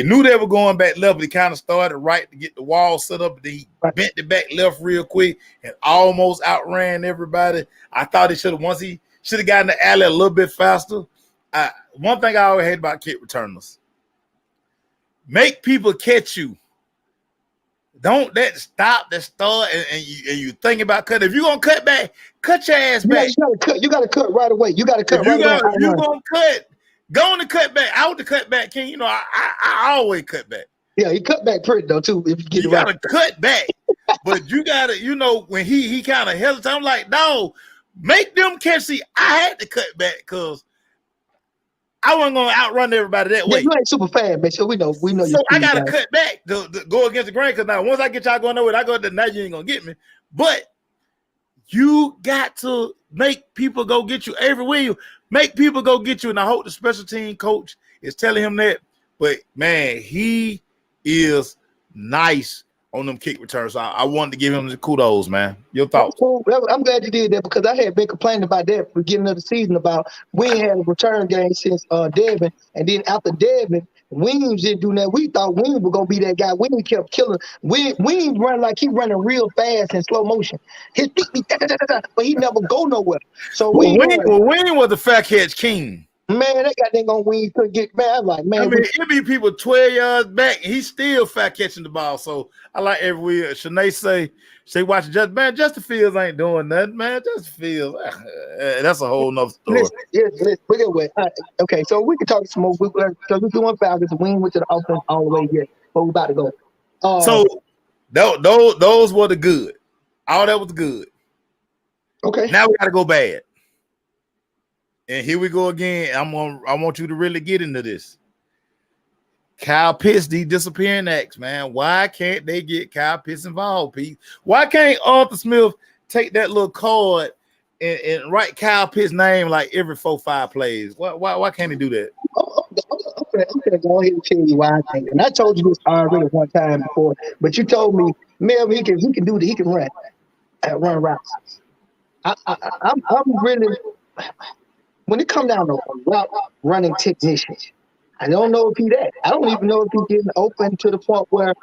knew they were going back left, but he kind of started right to get the wall set up. Then he bent it back left real quick and almost outran everybody. I thought he should have gotten the alley a little bit faster. One thing I always hate about kick returners: make people catch you. Don't start and you think about cutting. If you're gonna cut back, cut your ass back. You gotta cut right away. You gotta cut right away. You're gonna cut. Go on the cutback. I was the cutback king. You know, I always cut back. Yeah, he cut back pretty though too. If you get you it right, gotta cut back. But you gotta, you know, when he kind of held it, I'm like, no, make them catch. See, I had to cut back because I wasn't gonna outrun everybody that way. You ain't super fast, man. So we know. So I gotta cut back to go against the grain because now once I get y'all going nowhere, I go to now you ain't gonna get me. But you got to make people go get you everywhere. You make people go get you, and I hope the special team coach is telling him that. But man, he is nice on them kick returns. So I wanted to give him the kudos, man. Your thoughts? I'm glad you did that because I had been complaining about that at the beginning of the season about we ain't had a return game since Devin, and then after Devin, Weems didn't do that. We thought Weems was gonna be that guy. Weems kept killing. Weems run like he running real fast in slow motion. His feet be but he never go nowhere. So Weems was the fat catch king. Man, that goddamn on Weems couldn't get mad. I'm like, man, I mean, it be people 12 yards back, and he's still fat catching the ball. So I like everywhere. Shanae say watch Justin Fields ain't doing nothing, man. Justin Fields, that's a whole nother story. Listen, okay, so we can talk some more. Because we're doing Falcons, we ain't went to the offense all the way yet, but we about to go. So those were the good. All that was good. Okay. Now we got to go bad. And here we go again. I want you to really get into this. Kyle Pitts, the disappearing acts, man. Why can't they get Kyle Pitts involved, Pete? Why can't Arthur Smith take that little card and write Kyle Pitts' name like every 4-5 plays? Why can't he do that? I'm gonna go ahead and tell you why I think. And I told you this already one time before, but you told me, Mel, he can do that. He can run routes. I'm really. When it comes down to route running technician, I don't know if he that. I don't even know if he's getting open to the point where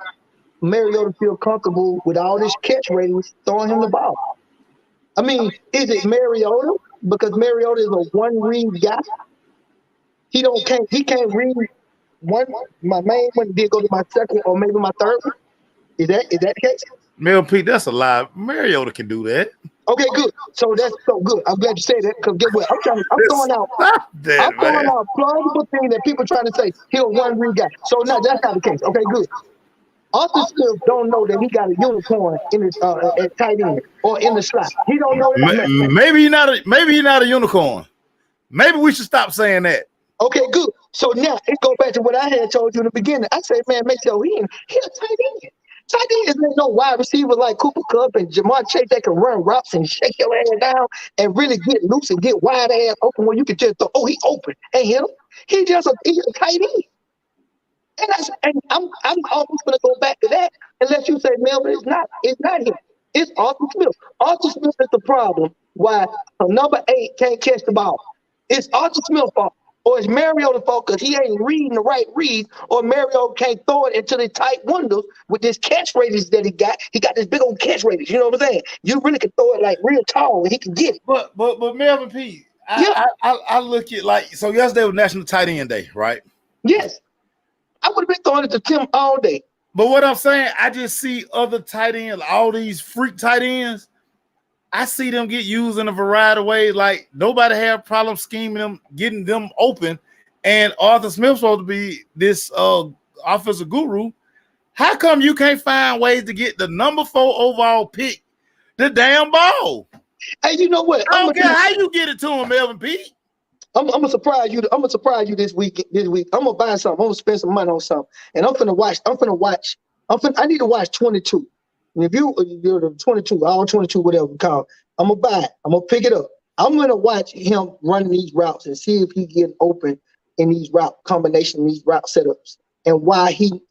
Mariota feel comfortable with all this catch ratings throwing him the ball. I mean, is it Mariota? Because Mariota is a one-read guy. He can't read one. My main one did go to my second or maybe my third one. Is that the case? Mel Pete, that's a lie. Mariota can do that. Okay, good. So that's so good. I'm glad you said that because guess what? I'm throwing out plausible things that people trying to say he's a one-read guy. So no, that's not the case. Okay, good. Arthur Smith don't know that he got a unicorn in his at tight end or in the slot. He don't know that. Maybe he's not a unicorn. Maybe we should stop saying that. Okay, good. So now it goes back to what I had told you in the beginning. I said, man, make sure he a tight end. Tight end is no wide receiver like Cooper Kupp and Jamar Chase that can run routes and shake your ass down and really get loose and get wide ass open where you can just throw. Oh, he open and hit him. He's a tight end. And I'm almost gonna go back to that unless you say, Melvin, it's not him. It's Arthur Smith. Arthur Smith is the problem why number 8 can't catch the ball. It's Arthur Smith's fault. Or it's Mariota's fault because he ain't reading the right reads, or Mariota can't throw it into the tight windows with this catch radius that he got. He got this big old catch radius. You know what I'm saying? You really can throw it like real tall and he can get it. But Melvin P, I look at like so yesterday was National Tight End Day, right? Yes. I would have been throwing it to Tim all day. But what I'm saying, I just see other tight ends, all these freak tight ends. I see them get used in a variety of ways. Like nobody have problem scheming them, getting them open. And Arthur Smith's supposed to be this offensive guru. How come you can't find ways to get the number 4 overall pick the damn ball? Hey, you know what? I don't care how you get it to him, Melvin P. I'm gonna surprise you. I'm gonna surprise you this week. I'm gonna buy something. I'm gonna spend some money on something, and I'm finna watch. I need to watch 22. And if you're the 22, all 22, whatever we call it, I'm gonna buy it. I'm gonna pick it up. I'm gonna watch him running these routes and see if he get open in these route combinations, these route setups, and why he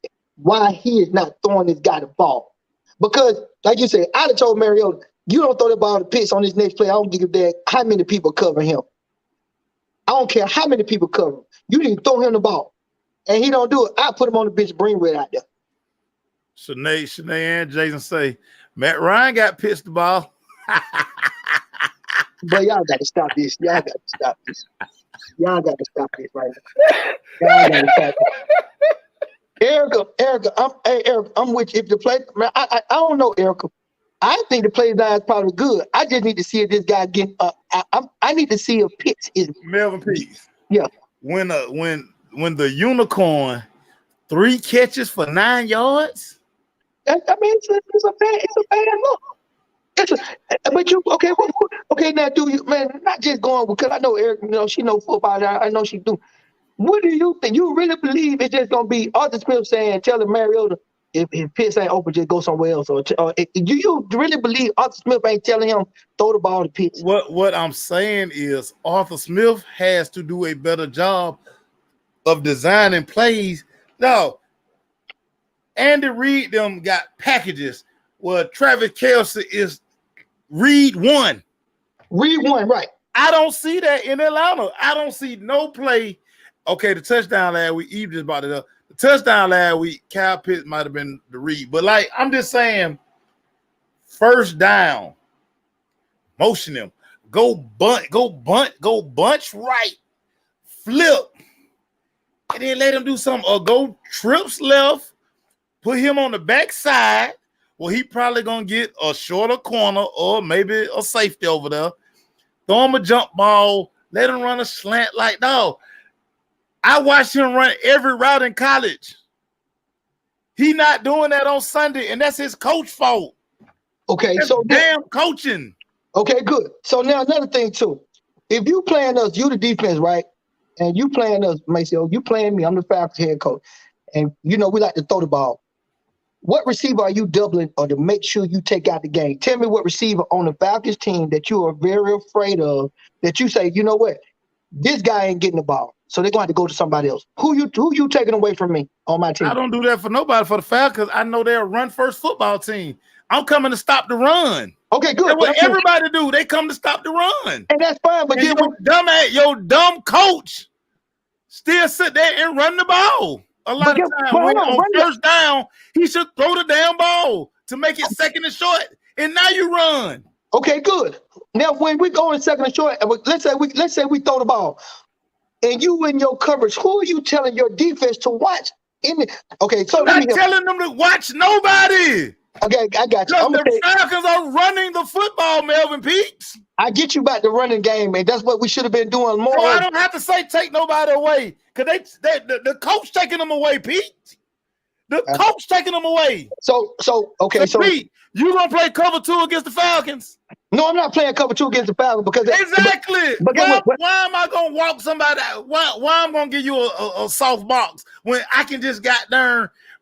is not throwing this guy the ball. Because, like you said, I'd have told Mariota, you don't throw the ball to Pitts on this next play. I don't give a damn how many people cover him. I don't care how many people cover him. You need to throw him the ball. And he don't do it. I put him on the bench, bring Red out there. Shanae and Jason say, Matt Ryan got Pitts the ball. But y'all got to stop this. Y'all got to stop this right now. Y'all got to stop this. Erica, I'm with you. If the play, man, I don't know, Erica. I think the play design is probably good. I just need to see if this guy get I need to see if Pitts is Melvin Pitts. Yeah. when the unicorn 3 catches for 9 yards. I mean, it's a bad look. But you okay now? Do you, man? Not just going because I know Eric. She know football. I know she do. What do you think? You really believe it's just gonna be Arthur Smith telling Mariota if Pitts ain't open, just go somewhere else? Or do you really believe Arthur Smith ain't telling him throw the ball to Pitts? What I'm saying is Arthur Smith has to do a better job of designing plays. No, Andy Reid them got packages where Travis Kelce is read one, right? I don't see that in Atlanta. I don't see no play. Okay, the touchdown last week, Eve just brought it up. The touchdown last week, Kyle Pitts might have been the read. But, like, I'm just saying, first down, motion him. Go bunch right, flip, and then let him do something. Or go trips left, put him on the backside. Well, he probably going to get a shorter corner or maybe a safety over there. Throw him a jump ball. Let him run a slant like, no. I watched him run every route in college. He not doing that on Sunday, and that's his coach fault. Okay, that's so damn coaching. Okay, good. So now another thing too. If you playing us, you the defense, right? And you playing us, Maceo, you playing me. I'm the Falcons head coach. And we like to throw the ball. What receiver are you doubling or to make sure you take out the game? Tell me what receiver on the Falcons team that you are very afraid of, that you say, you know what? This guy ain't getting the ball. So they're going to have to go to somebody else. Who you taking away from me on my team? I don't do that for nobody for the Falcons. I know they're a run-first football team. I'm coming to stop the run. Okay, good. That's what everybody do. They come to stop the run. And that's fine. But then your dumb coach still sit there and run the ball. A lot of times on first down, he should throw the damn ball to make it second and short. And now you run. Okay, good. Now when we go in second and short, let's say we throw the ball. And you in your coverage, who are you telling your defense to watch? Okay, so I'm not telling them to watch nobody. Okay, I got you. The Falcons are running the football, Melvin Peaks. I get you about the running game, and that's what we should have been doing more. So I don't have to say take nobody away, because the coach taking them away, Pete. The coach taking them away. So Pete, you gonna play cover 2 against the Falcons? No, I'm not playing cover 2 against the Falcons because exactly. Why am I gonna walk somebody out? Why I'm gonna give you a soft box when I can just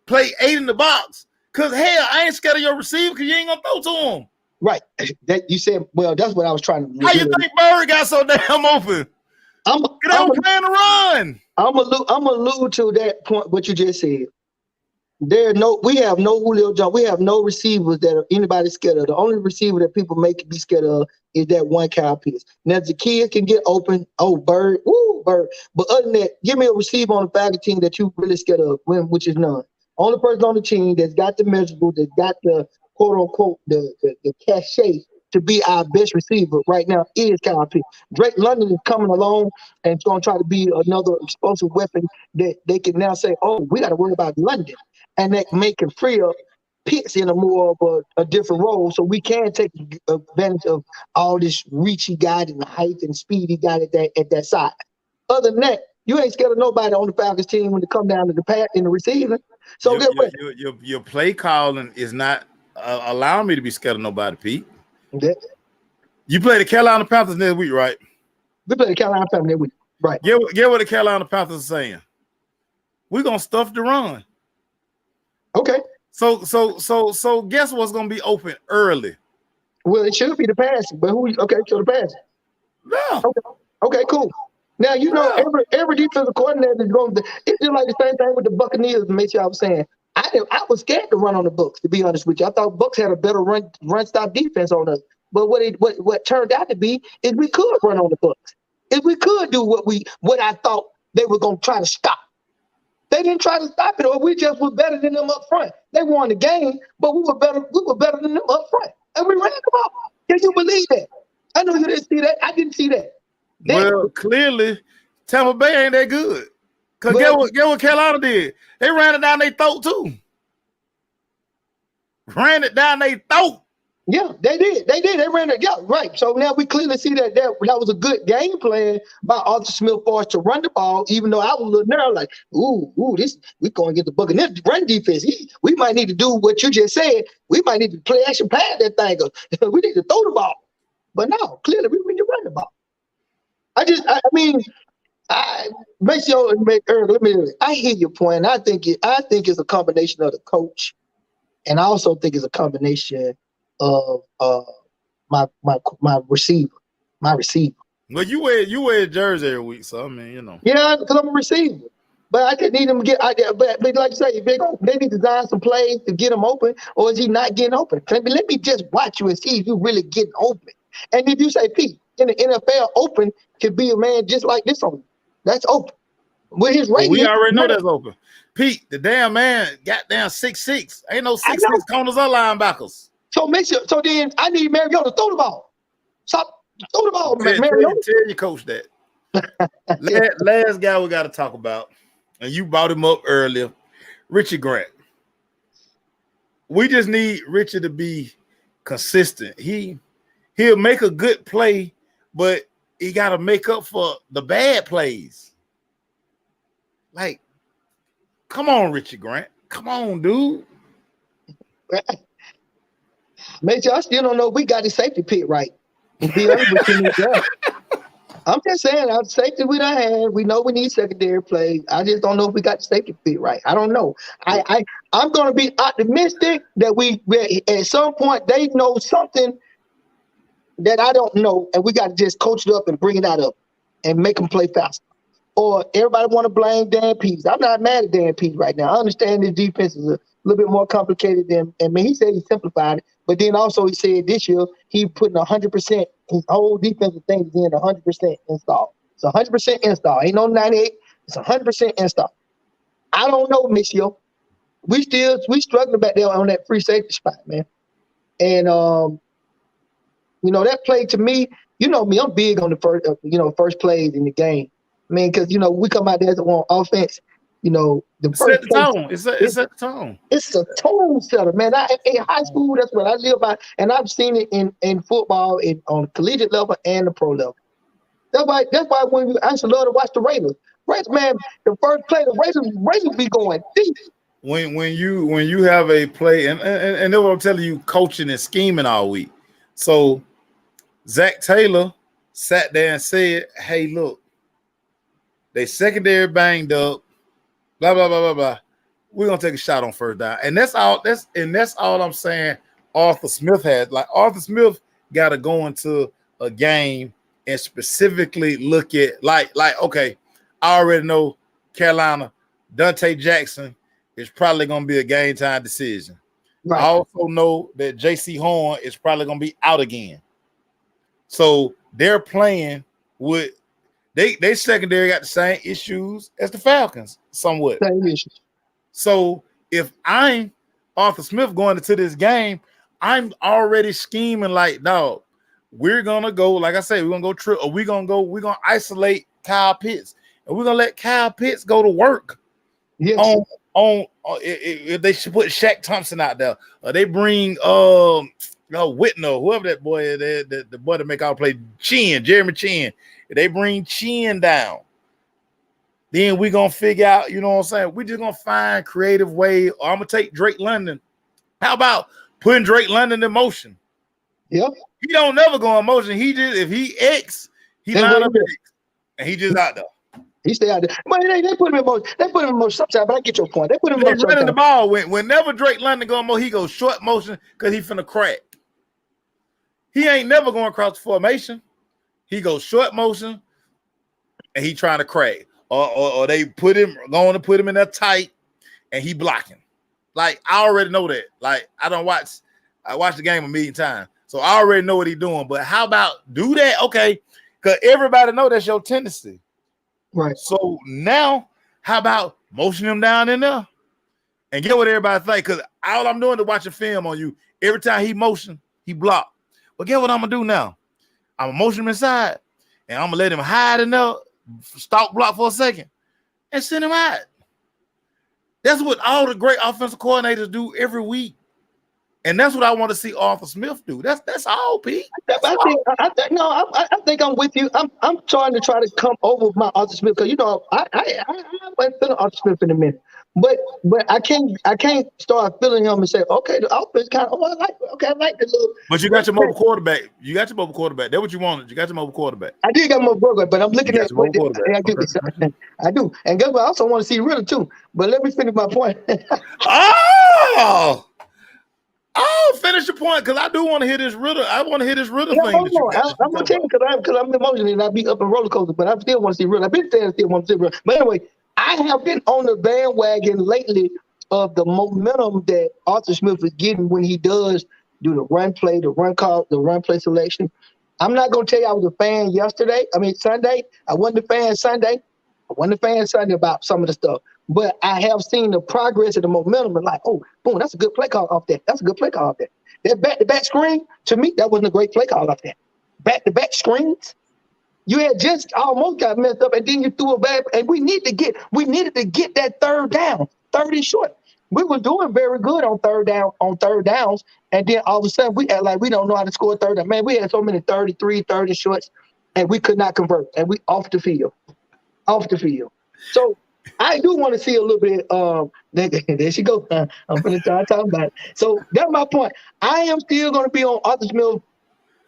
play 8 in the box? Cause hell, I ain't scared of your receiver because you ain't gonna throw to him. Right. That you said. Well, that's what I was trying to. How you think Bird got so damn open? I'm playing to run. I'm gonna allude to that point. What you just said. We have no Julio Jones. We have no receivers that are anybody scared of. The only receiver that people make be scared of is that one Kyle Pitts. Now the kids can get open. Oh, Bird, Bird. But other than that, give me a receiver on the Falcons team that you really scared of, which is none. Only person on the team that's got the measurables, that's got the quote unquote the cachet to be our best receiver right now is Kyle Pitts. Drake London is coming along and it's going to try to be another explosive weapon that they can now say, oh, we got to worry about London. And that make him free up Pitts in a more of a different role, so we can take advantage of all this reach he got and the height and speed he got at that side. Other than that, you ain't scared of nobody on the Falcons team when it come down to the pass in the receiving. So your play calling is not allowing me to be scared of nobody, Pete. Okay. You play the Carolina Panthers next week, right? We play the Carolina Panthers next week, right? Get what the Carolina Panthers are saying. We're gonna stuff the run. Okay. So guess what's gonna be open early? Well, it should be the passing, but so the passing. No. Okay, cool. Now every defensive coordinator is going to. It's just like the same thing with the Buccaneers. Make sure I was saying I was scared to run on the Bucs. To be honest with you, I thought Bucs had a better run stop defense on us. But what turned out to be is we could run on the Bucs. If we could do what I thought they were going to try to stop. They didn't try to stop it, or we just were better than them up front. They won the game, but we were better than them up front, and we ran them up. Can you believe that? I know you didn't see that. I didn't see that. Well, clearly, Tampa Bay ain't that good. Because get what Carolina did? They ran it down their throat, too. Ran it down their throat. Yeah, they did. They ran it. Yeah, right. So now we clearly see that was a good game plan by Arthur Smith for us to run the ball, even though I was a little nervous, like, this we going to get the Buccaneers run defense. We might need to do what you just said. We might need to play action pass that thing. We need to throw the ball. But no, clearly we need to run the ball. I hear your point. I think it's a combination of the coach, and I also think it's a combination of my receiver. Well, you wear a jersey every week, so I mean, Yeah, because I'm a receiver. But I just need him to get out there. But like you say, they need to design some plays to get him open, or is he not getting open? Let me just watch you and see if you really getting open. And if you say, Pete, in the NFL, open could be a man just like this on you. That's open. With his radius, we already know that's open. Pete, the damn man got down 6'6". Ain't no 6'6" corners or linebackers. So then I need Mariota to throw the ball. Stop, throw the ball, Mariota. Tell your coach that. Last guy we got to talk about, and you brought him up earlier, Richard Grant. We just need Richard to be consistent. He'll make a good play, but he got to make up for the bad plays. Like, come on, Richard Grant. Come on, dude. Major, I still don't know if we got the safety pit right. I'm just saying, our safety we done had. We know we need secondary play. I just don't know if we got the safety pit right. I don't know. I'm going to be optimistic that we at some point they know something that I don't know, and we got to just coach it up and bring it out of and make them play faster. Or everybody want to blame Dan Pease. I'm not mad at Dan Pease right now. I understand his defense is a little bit more complicated than. I mean, he said he simplified it, but then also he said this year he putting 100%. His whole defensive thing is in 100% install. It's 100% install. Ain't no 98. It's 100% install. I don't know, Michio. We struggling back there on that free safety spot, man. And that play to me, me, I'm big on the first plays in the game. I mean, because we come out there on offense. The set the tone. It's a tone. It's a tone setter, man. In high school, that's what I live by, and I've seen it in football, on the collegiate level and the pro level. That's why I used to love to watch the Raiders. Man, the first play, the Raiders be going deep. When you have a play, and that's what I'm telling you, coaching and scheming all week. So Zach Taylor sat there and said, "Hey, look. They secondary banged up, blah, blah, blah, blah, blah. We're gonna take a shot on first down." And that's all I'm saying Arthur Smith had. Like, Arthur Smith gotta go into a game and specifically look at like, okay, I already know Carolina, Dante Jackson is probably gonna be a game time decision. Right. I also know that JC Horn is probably gonna be out again. So they're playing with They secondary got the same issues as the Falcons, somewhat. Same issues. So if I'm Arthur Smith going into this game, I'm already scheming like, dog, we're gonna go, like I said, we're gonna go trip, or we're gonna isolate Kyle Pitts, and we're gonna let Kyle Pitts go to work. Yes. On if they should put Shaq Thompson out there, or they bring Whitner, whoever that boy is, the boy that make all play Jeremy Chin. If they bring Chin down, then we're going to figure out, you know what I'm saying? We're just going to find creative way. Or I'm going to take Drake London. How about putting Drake London in motion? Yep. He don't never go in motion. He just, if he X, he line up X, and he just out there. He stay out there. But they put him in motion. They put him in motion sometimes, but I get your point. They put him in motion. Running the ball. Whenever Drake London go in motion, he goes short motion because he finna crack. He ain't never going across the formation. He goes short motion, and he trying to crack. Or they going to put him in there tight, and he blocking. Like, I already know that. Like, I watched the game a million times, so I already know what he's doing. But how about do that? Okay, because everybody know that's your tendency. Right. So now, how about motion him down in there and get what everybody think? Because all I'm doing is watching film on you. Every time he motion, he block. But get what I'm gonna do now? I'm gonna motion him inside, and I'm gonna let him hide in there, stalk block for a second, and send him out. That's what all the great offensive coordinators do every week. And that's what I want to see Arthur Smith do. That's all, Pete. I think I'm with you. I'm trying to come over my Arthur Smith because I went feeling Arthur Smith in a minute, but I can't start feeling him and say, okay, the offense kind of I like the little. But you got your mobile quarterback. That's what you wanted. You got your mobile quarterback. I did got my quarterback, but I'm looking at what I do. Okay. I do, and guess what? I also want to see Ritter too. But let me finish my point. Finish your point because I do want to hear this Ritter. I want to hear this Ritter thing. I'm gonna tell you because I'm emotional and I be up in roller coaster, but I still want to see Ritter. I've been saying I still want to see Ritter. But anyway, I have been on the bandwagon lately of the momentum that Arthur Smith is getting when he does do the run play, the run call, the run play selection. I'm not gonna tell you I was a fan Sunday. I wasn't a fan Sunday. I wasn't a fan Sunday about some of the stuff. But I have seen the progress and the momentum and like, oh, boom, that's a good play call off that. That's a good play call off that. That back-to-back screen, to me, that wasn't a great play call off that. Back-to-back screens, you had just almost got messed up and then you threw a bad, and we needed to get that third down, 30 short. We were doing very good on third downs, and then all of a sudden we act like we don't know how to score third down. Man, we had so many 33, 30 shorts, and we could not convert, and we off the field. So I do want to see a little bit. There she go. I'm going to start talking about it. So that's my point. I am still going to be on Arthur Smith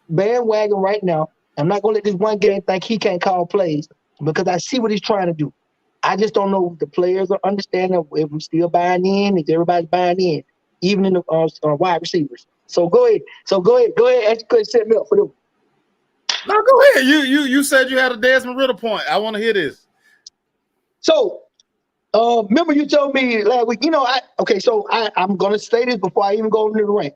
bandwagon right now. I'm not going to let this one game think he can't call plays because I see what he's trying to do. I just don't know if the players are understanding if we're still buying in, if everybody's buying in, even in the wide receivers. So go ahead. Set me up for them. No, go ahead. You said you had a Desmond Ritter point. I want to hear this. So, remember you told me last week, I'm going to say this before I even go into the rank.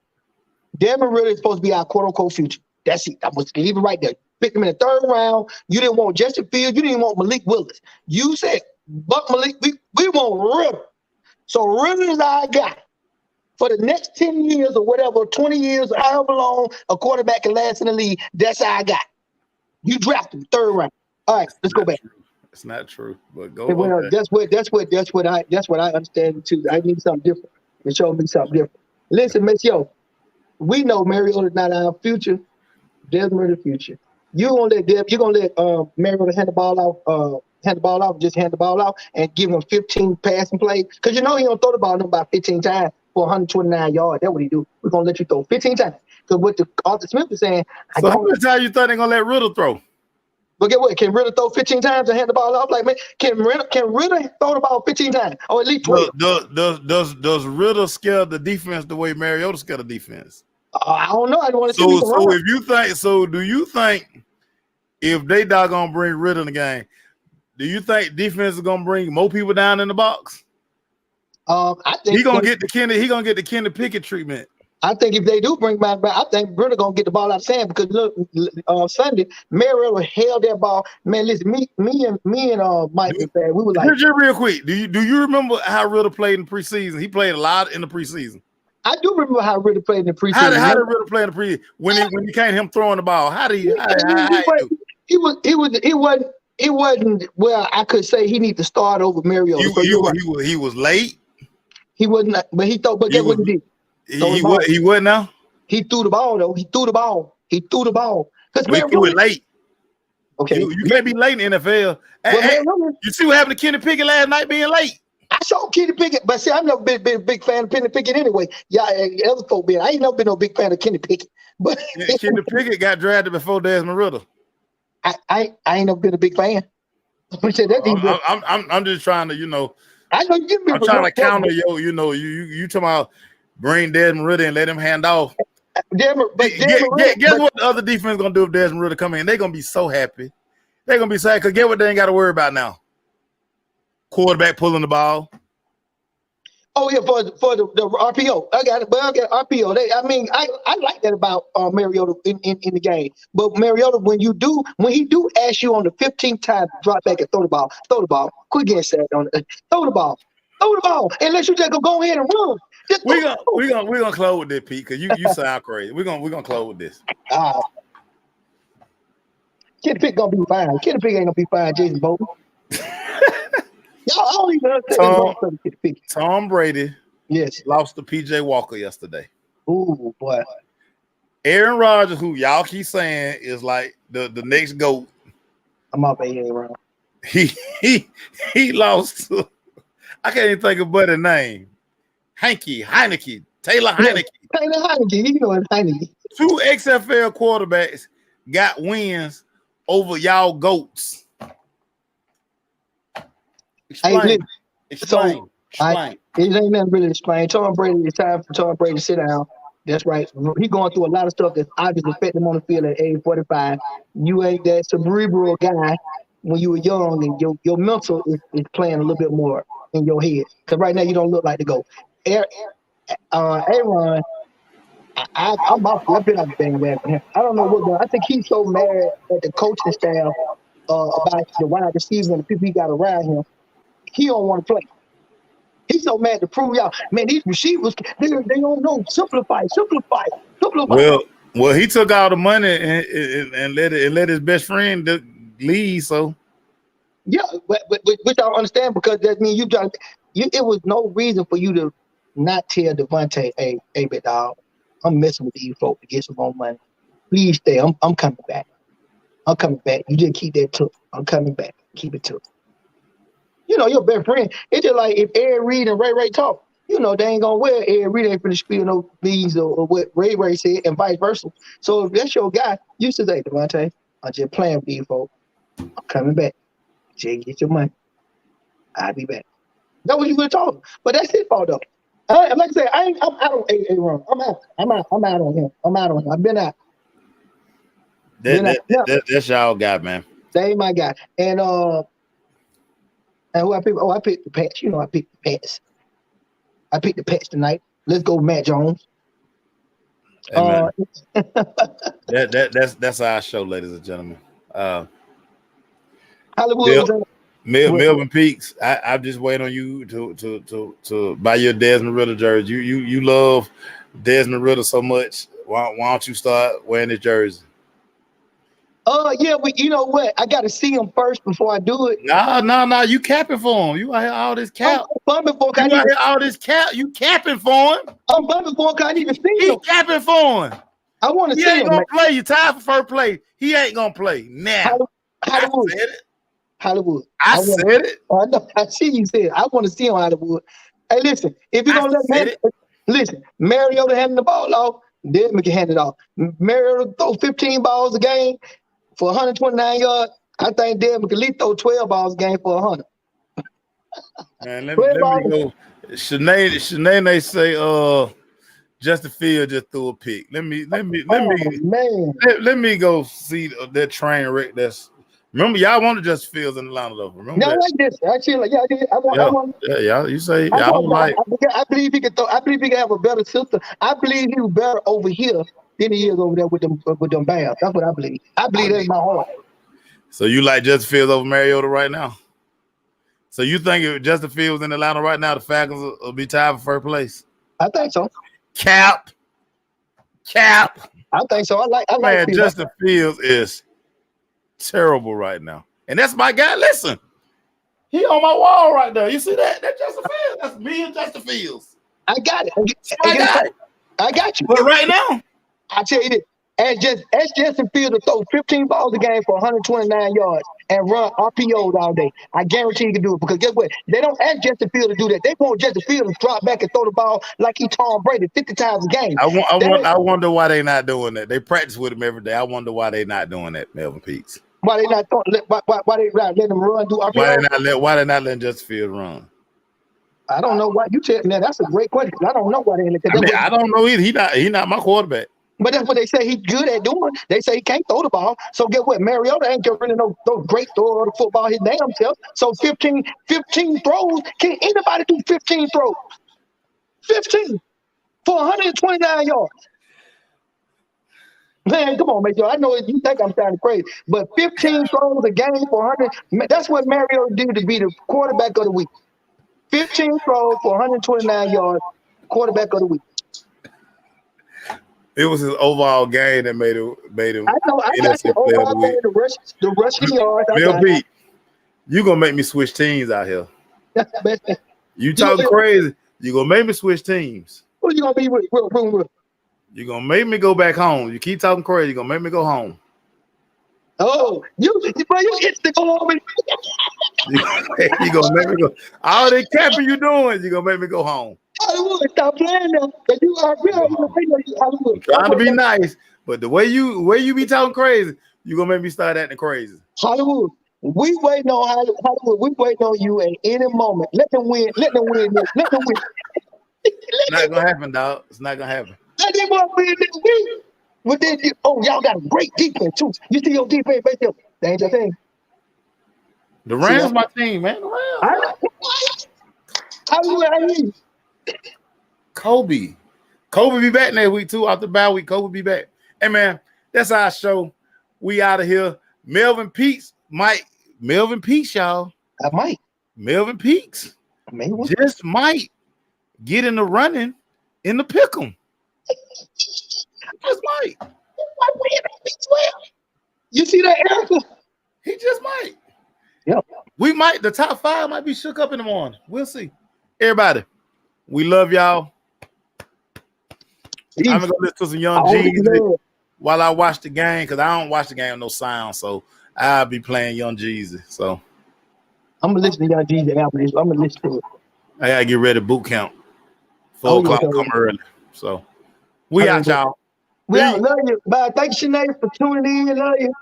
Desmond Ritter is supposed to be our quote-unquote future. That's it. I was leave it right there. Picked him in the third round. You didn't want Justin Fields. You didn't want Malik Willis. You said, Buck Malik, we want Ritter. So Ritter is our guy. For the next 10 years or whatever, 20 years, however long a quarterback can last in the league, that's our guy. You drafted him third round. All right, let's go back. It's not true, but go. Well, okay. That's what I understand too. I need something different. It showed me something different. Listen, Miss Yo, we know Mariota's not our future. Desmond the future. You're gonna let Mariota hand the ball off, and give him 15 passing plays because he don't throw the ball about 15 times for 129 yards. That's what he do. We're gonna let you throw 15 times. Because what the Arthur Smith is saying. So how many times you think they're gonna let Ritter throw? But get what? Can Ritter throw 15 times and hand the ball off? Like, man, can Ritter throw the ball 15 times or at least 12? Does Ritter scare the defense the way Mariota scare the defense? I don't know. I don't want to see me. So if you think so, do you think if they gonna bring Ritter in the game, do you think defense is gonna bring more people down in the box? I think He gonna get the Kenny Pickett treatment. I think if they do bring back, I think Ritter gonna get the ball out of sand because look, Sunday Mariota held that ball. Man, listen, me and Mike was bad. We were like, just real quick. Do you remember how Ritter played in the preseason? He played a lot in the preseason. I do remember how Ritter played in the preseason. How did Ritter play in the preseason when you can't him throwing the ball? How do you? He wasn't. Well, I could say he need to start over Mariota. He was late. He wasn't, but he thought. But guess what he did? He what now? He threw the ball though. He threw the ball. Because he threw it late. Okay, you can't be late in the NFL. You see what happened to Kenny Pickett last night being late? I saw Kenny Pickett, but see, I've never been a big fan of Kenny Pickett anyway. Yeah, other folk been. I ain't never been no big fan of Kenny Pickett. But Kenny Pickett got drafted before Desmond Ritter. I ain't never been a big fan. I'm just trying to, I know you. I'm trying to counter you talking about bring Desmond Ritter and let him hand off. Guess what the other defense gonna do if Desmond Ritter come in? They're gonna be so happy. They're gonna be sad because get what they ain't got to worry about now. Quarterback pulling the ball. Oh yeah, for the RPO. I got it, but I got RPO. I like that about Mariota in the game. But Mariota, when he do ask you on the 15th time drop back and throw the ball. Quit getting sad on it. Throw the ball. Unless you just go ahead and run. We're gonna close with this, Pete, because you sound crazy. We're gonna close with this. Kenny Pickett gonna be fine. Kenny Pickett ain't gonna be fine, Jason Bolton. Y'all don't even understand Kenny Pickett. Tom Brady yes lost to PJ Walker yesterday. Ooh, boy. Aaron Rodgers, who y'all keep saying is like the next GOAT. I'm off A Ron. He lost to, I can't even think of but a name. Heineke, Taylor Heineke. Taylor Heineke, you know it's Heineke. 2 XFL quarterbacks got wins over y'all GOATs. Explain. So, it ain't nothing really to explain. Tom Brady, it's time for Tom Brady to sit down. That's right. He's going through a lot of stuff that's obviously affecting him on the field at age 45. You ain't that cerebral guy when you were young, and your mental is playing a little bit more in your head. Because right now you don't look like the GOAT. Aaron, I'm off. I've been on the bandwagon for him. I don't know what's going on. I think he's so mad at the coaching staff about the wide receivers and the people he got around him. He don't want to play. He's so mad to prove y'all, man, these receivers, they don't know. Simplify. Well, he took all the money and let his best friend leave. So yeah, but which I don't understand, because that means it was no reason for you to not tell Devontae, hey, big dog, I'm messing with these folks to get some more money. Please stay. I'm coming back. You just keep that took. I'm coming back. Keep it took. You know, your best friend. It's just like if Ed Reed and Ray talk. You know, they ain't gonna wear Ed Reed ain't finna spill no beans or what Ray said, and vice versa. So if that's your guy, you should say, Devontae, I'm just playing with these folks. I'm coming back. Jay, get your money. I'll be back. That's what you would talk. But that's his fault though. Like I said, I'm out on Aaron. I'm out on him. I've been out. That's y'all guy, man. That ain't my guy. And who I picked? Oh, I picked the Pats. You know, I picked the Pats. I picked the Pats tonight. Let's go, Matt Jones. Hey, that's our show, ladies and gentlemen. Hollywood. Melvin Peaks. I'm just waiting on you to buy your Desmond Ritter jersey. You love Desmond Ritter so much. Why don't you start wearing his jersey? Yeah, but you know what? I got to see him first before I do it. No. You capping for him. You out here all this cap. I'm bumping for him. You out here all this cap. You capping for him. I'm bumping for him because I need to see him. He capping for him. I want to see him. He ain't gonna play. You tied for first play. He ain't gonna play now. Hollywood. I said it. Hollywood. I said it. I know. I see you said it. I want to see him, Hollywood. Hey, listen. If you're gonna listen, Mariota handing the ball off, Desmond can hand it off. Mariota throw 15 balls a game for 129 yards. I think Desmond can at least throw 12 balls a game for 100. Man, let me go. Shanae, they say Justin Fields just threw a pick. Let me go see that train wreck. Remember, y'all wanted Justin Fields in Atlanta, though. Remember that? Like this. Actually, I did. I want. Yeah. You say y'all like. I believe he could throw. I believe he can have a better system. I believe he was better over here than he is over there with them Bears. That's what I believe. I believe that in my heart. So you like Justin Fields over Mariota right now? So you think if Justin Fields in Atlanta right now, the Falcons will be tied for first place? I think so. Cap. I think so. I like man, Justin Fields is terrible right now. And that's my guy. Listen, he on my wall right there. You see that? That's Justin Fields. That's me and Justin Fields. I got it. I got you. But right now, I tell you this. As Justin Fields to throw 15 balls a game for 129 yards and run RPOs all day, I guarantee he can do it. Because guess what? They don't ask Justin Fields to do that. They want Justin Fields to drop back and throw the ball like he Tom Brady 50 times a game. I wonder why they not doing that. They practice with him every day. I wonder why they not doing that, Melvin Peaks. Why they not letting him run do RPOs? Why they not letting Justin Fields run? I don't know why you tell me that. That's a great question. I don't know why they let I don't know either. He not my quarterback. But that's what they say he's good at doing. They say he can't throw the ball. So get what? Mariota ain't really no great thrower of the football his damn self. So 15 throws. Can anybody do 15 throws? 15 for 129 yards. Man, come on, man. I know you think I'm sounding crazy, but 15 throws a game for 100. That's what Mariota did to be the quarterback of the week. 15 throws for 129 yards, quarterback of the week. It was his overall game that made him. I got the overall game, the rushing yards. Bill Pete, you gonna make me switch teams out here. You talking crazy? You gonna make me switch teams? Who you gonna be with? You're gonna make me go back home. You keep talking crazy, you're gonna make me go home. Oh, you itch to go home. You gonna make me go. All that capping you doing, you're gonna make me go home. Hollywood, stop playing now. You are real. Hollywood. Trying to be nice, but the way you be talking crazy, you're gonna make me start acting crazy. Hollywood. We waiting on Hollywood. We waiting on you at any moment. Let them win. Let them win. Let them win. It's not gonna happen, dog. It's not gonna happen. Let them win this week. But then, y'all got a great defense too. You see your defense right there. That ain't your thing. The Rams, my team, man. The Rams. Hollywood, I need. Kobe be back next week too. After the bye week, Kobe be back. Hey man, that's our show. We out of here. Melvin Peaks, y'all. I might. Melvin Peaks just might get in the running in the pick'em. Just might. You see that, Erica? He just might. Yep. We might. The top 5 might be shook up in the morning. We'll see. Everybody, we love y'all. I'm gonna go listen to some Young Jeezy while I watch the game because I don't watch the game with no sound, so I'll be playing Young Jeezy. So I'm gonna listen to Young Jeezy after this. I'm gonna listen to it. I gotta get ready to boot camp. 4 o'clock come early. So we out, y'all. We out. Love you. Bye. Thanks, Sinead, for tuning in. Love you.